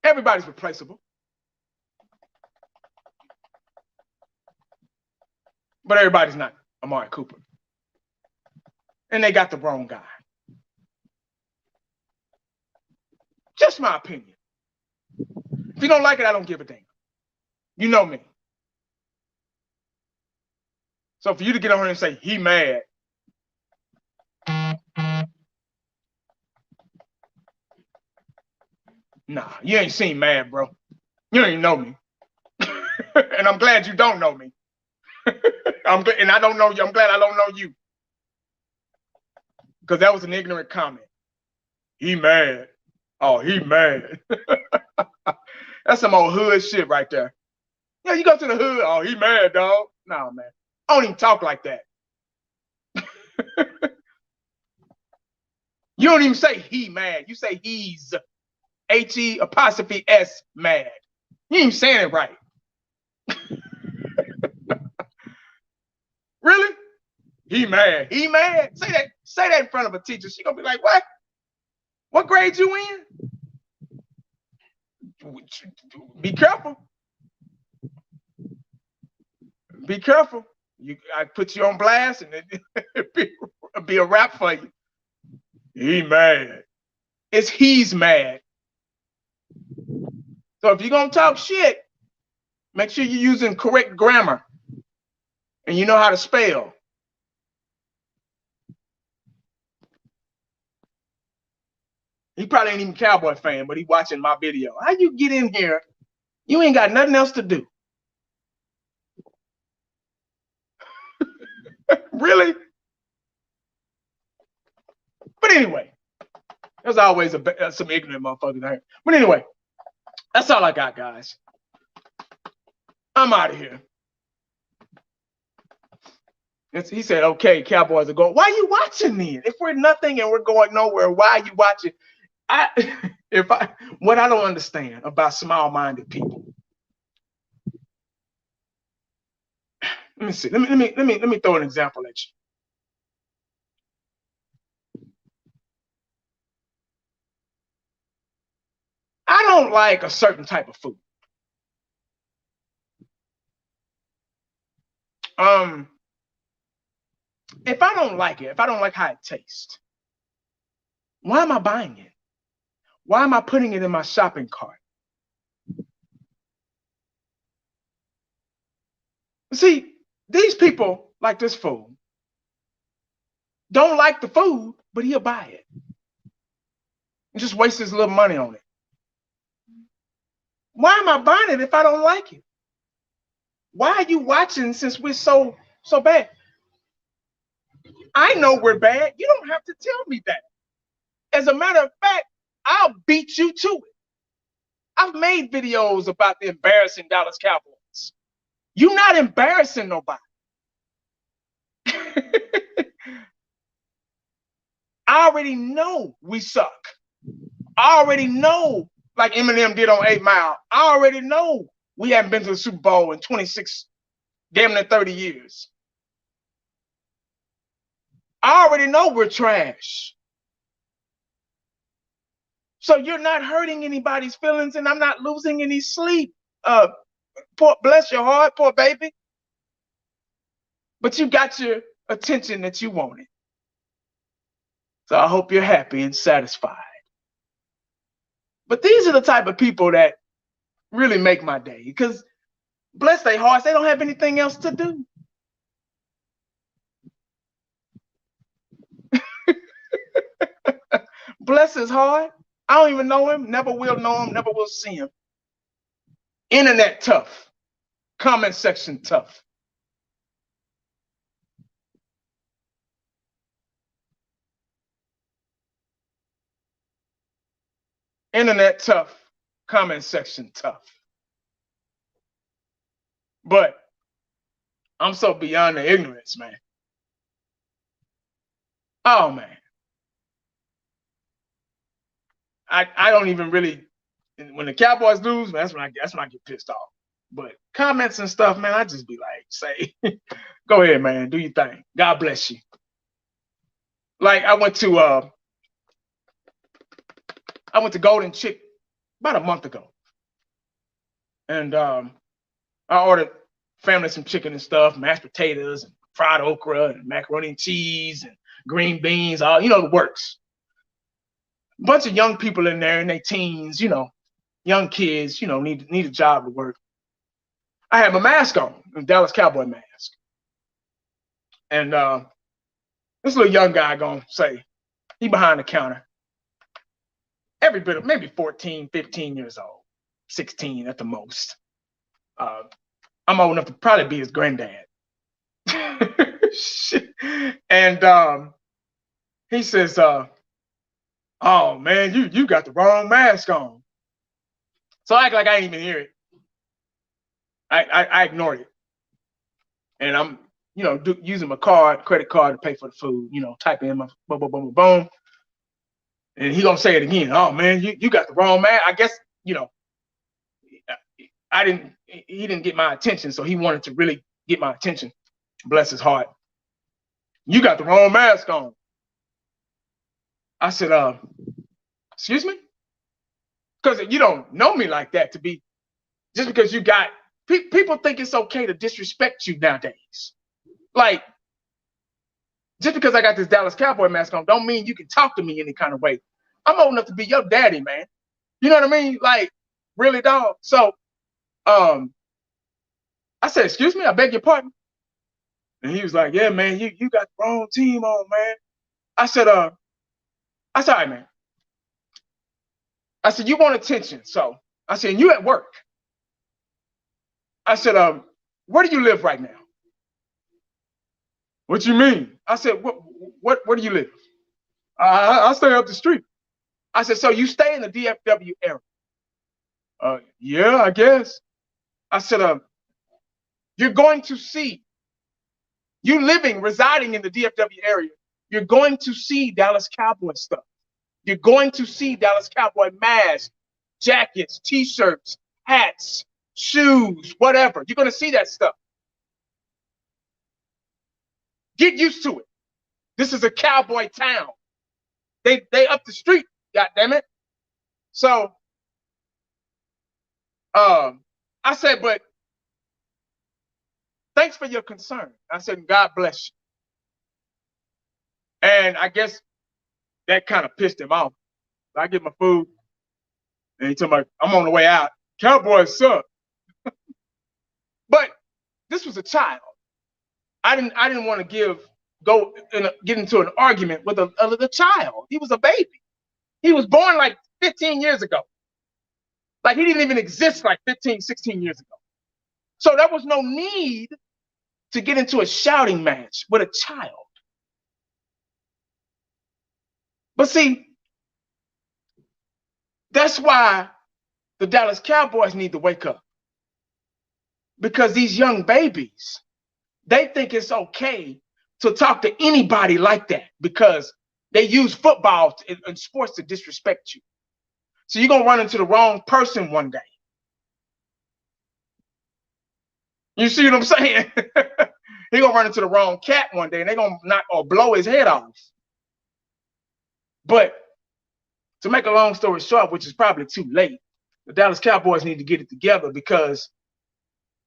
Everybody's replaceable. But everybody's not Amari Cooper. And they got the wrong guy. Just my opinion. If you don't like it, I don't give a damn. You know me. So for you to get on here and say, he mad. Nah, you ain't seen mad, bro. You don't even know me. And I'm glad you don't know me. And I don't know you. I'm glad I don't know you. Because that was an ignorant comment. He mad. Oh, he mad. That's some old hood shit right there. Yeah, you go to the hood. Oh, he mad, dog. No, man. I don't even talk like that. You don't even say he mad. You say he's He''S mad. You ain't saying it right. Really? He mad. He mad. Say that in front of a teacher. She gonna be like, what? What grade you in? Be careful. Be careful. I put you on blast and it'd be a wrap for you. He mad. It's he's mad. So if you're gonna talk shit, make sure you're using correct grammar and you know how to spell. He probably ain't even a Cowboy fan, but he watching my video. How you get in here? You ain't got nothing else to do. Really? But anyway, there's always some ignorant motherfuckers out here. But anyway, that's all I got, guys. I'm out of here. He said, okay, Cowboys are going. Why are you watching then? If we're nothing and we're going nowhere, why are you watching? What I don't understand about small-minded people. Let me see. Let me throw an example at you. I don't like a certain type of food. If I don't like it, if I don't like how it tastes, why am I buying it? Why am I putting it in my shopping cart? See, these people like this food don't like the food, but he'll buy it. And just waste his little money on it. Why am I buying it if I don't like it? Why are you watching since we're so bad? I know we're bad. You don't have to tell me that. As a matter of fact, I'll beat you to it. I've made videos about the embarrassing Dallas Cowboys. You're not embarrassing nobody. I already know we suck. I already know, like Eminem did on 8 Mile, I already know we haven't been to the Super Bowl in 26, damn near 30 years. I already know we're trash. So you're not hurting anybody's feelings and I'm not losing any sleep. Bless your heart, poor baby. But you got your attention that you wanted. So I hope you're happy and satisfied. But these are the type of people that really make my day, because bless their hearts, they don't have anything else to do. Bless his heart. I don't even know him, never will know him, never will see him. Internet tough. Comment section tough. Internet tough, comment section tough. But I'm so beyond the ignorance, man. Oh man. I don't even really, when the Cowboys lose, man, that's when I get pissed off. But comments and stuff, man, I just be like, say, go ahead, man, do your thing. God bless you. Like I went to Golden Chick about a month ago. And I ordered family some chicken and stuff, mashed potatoes and fried okra and macaroni and cheese and green beans, all the works. A bunch of young people in there in their teens, young kids, need a job to work. I had my mask on, a Dallas Cowboy mask. And this little young guy gonna say, he behind the counter, every bit of maybe 14, 15 years old, 16 at the most. I'm old enough to probably be his granddad. And he says, oh man, you got the wrong mask on. So I act like I didn't even hear it. I ignored it. And I'm, using my credit card to pay for the food, type in my boom, boom, boom, boom. And he gonna say it again. Oh man, you got the wrong mask. I guess, he didn't get my attention, so he wanted to really get my attention. Bless his heart. You got the wrong mask on. I said, excuse me? Because you don't know me like that to be, just because you got, people think it's okay to disrespect you nowadays. Like, just because I got this Dallas Cowboy mask on, don't mean you can talk to me any kind of way. I'm old enough to be your daddy, man. You know what I mean? Like, really, dog? So, I said, excuse me, I beg your pardon. And he was like, yeah, man, you got the wrong team on, man. I said, all right, man. I said, you want attention. So I said, you at work. I said, where do you live right now? What you mean? I said, where do you live? I stay up the street. I said, so you stay in the DFW area? Yeah, I guess. I said, you're going to see, residing in the DFW area, you're going to see Dallas Cowboy stuff. You're going to see Dallas Cowboy masks, jackets, t-shirts, hats, shoes, whatever. You're going to see that stuff. Get used to it. This is a cowboy town. They up the street, goddammit. So I said, but thanks for your concern. I said, God bless you. And I guess that kind of pissed him off. I get my food, and he told me, I'm on the way out. Cowboys suck. But this was a child. I didn't want to get into an argument with a child. He was a baby. He was born like 15 years ago. Like he didn't even exist like 15, 16 years ago. So there was no need to get into a shouting match with a child. But see, that's why the Dallas Cowboys need to wake up. Because these young babies, they think it's okay to talk to anybody like that because they use football and sports to disrespect you. So you're going to run into the wrong person one day. You see what I'm saying? He's going to run into the wrong cat one day and they're going to knock or blow his head off. But to make a long story short, which is probably too late, the Dallas Cowboys need to get it together because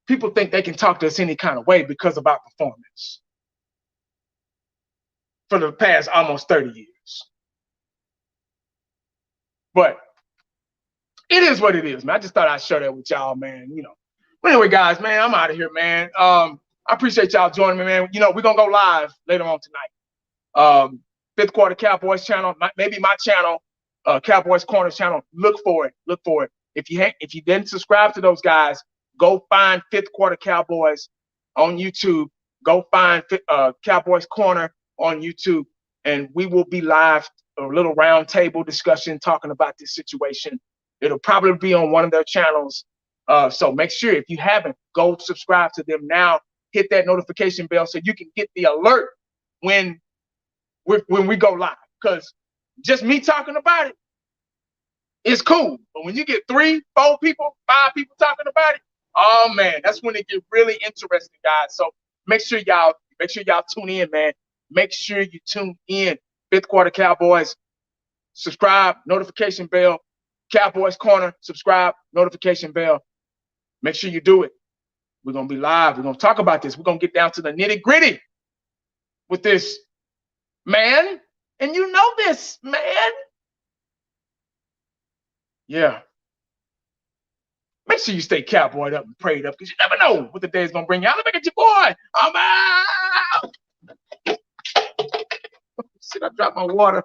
people think they can talk to us any kind of way because of our performance for the past almost 30 years. But it is what it is, man. I just thought I'd share that with y'all, man. But anyway, guys, man, I'm out of here, man. I appreciate y'all joining me, man. We're going to go live later on tonight. Fifth Quarter Cowboys channel, maybe my channel, Cowboys Corners channel. Look for it. Look for it. If you didn't subscribe to those guys, go find Fifth Quarter Cowboys on YouTube. Go find Cowboys Corner on YouTube, and we will be live a little round table discussion talking about this situation. It'll probably be on one of their channels. So make sure if you haven't, go subscribe to them now. Hit that notification bell so you can get the alert when we go live. Because just me talking about it is cool. But when you get 3, 4 people, 5 people talking about it, oh man, that's when it gets really interesting, guys. So make sure y'all tune in, man. Make sure you tune in. Fifth Quarter Cowboys. Subscribe, notification bell. Cowboys Corner, subscribe, notification bell. Make sure you do it. We're going to be live. We're going to talk about this. We're going to get down to the nitty gritty with this, man. And you know this, man. Yeah. Make sure you stay cowboyed up and prayed up because you never know what the day is going to bring you. Look at your boy. I'm out. Shit, I dropped my water.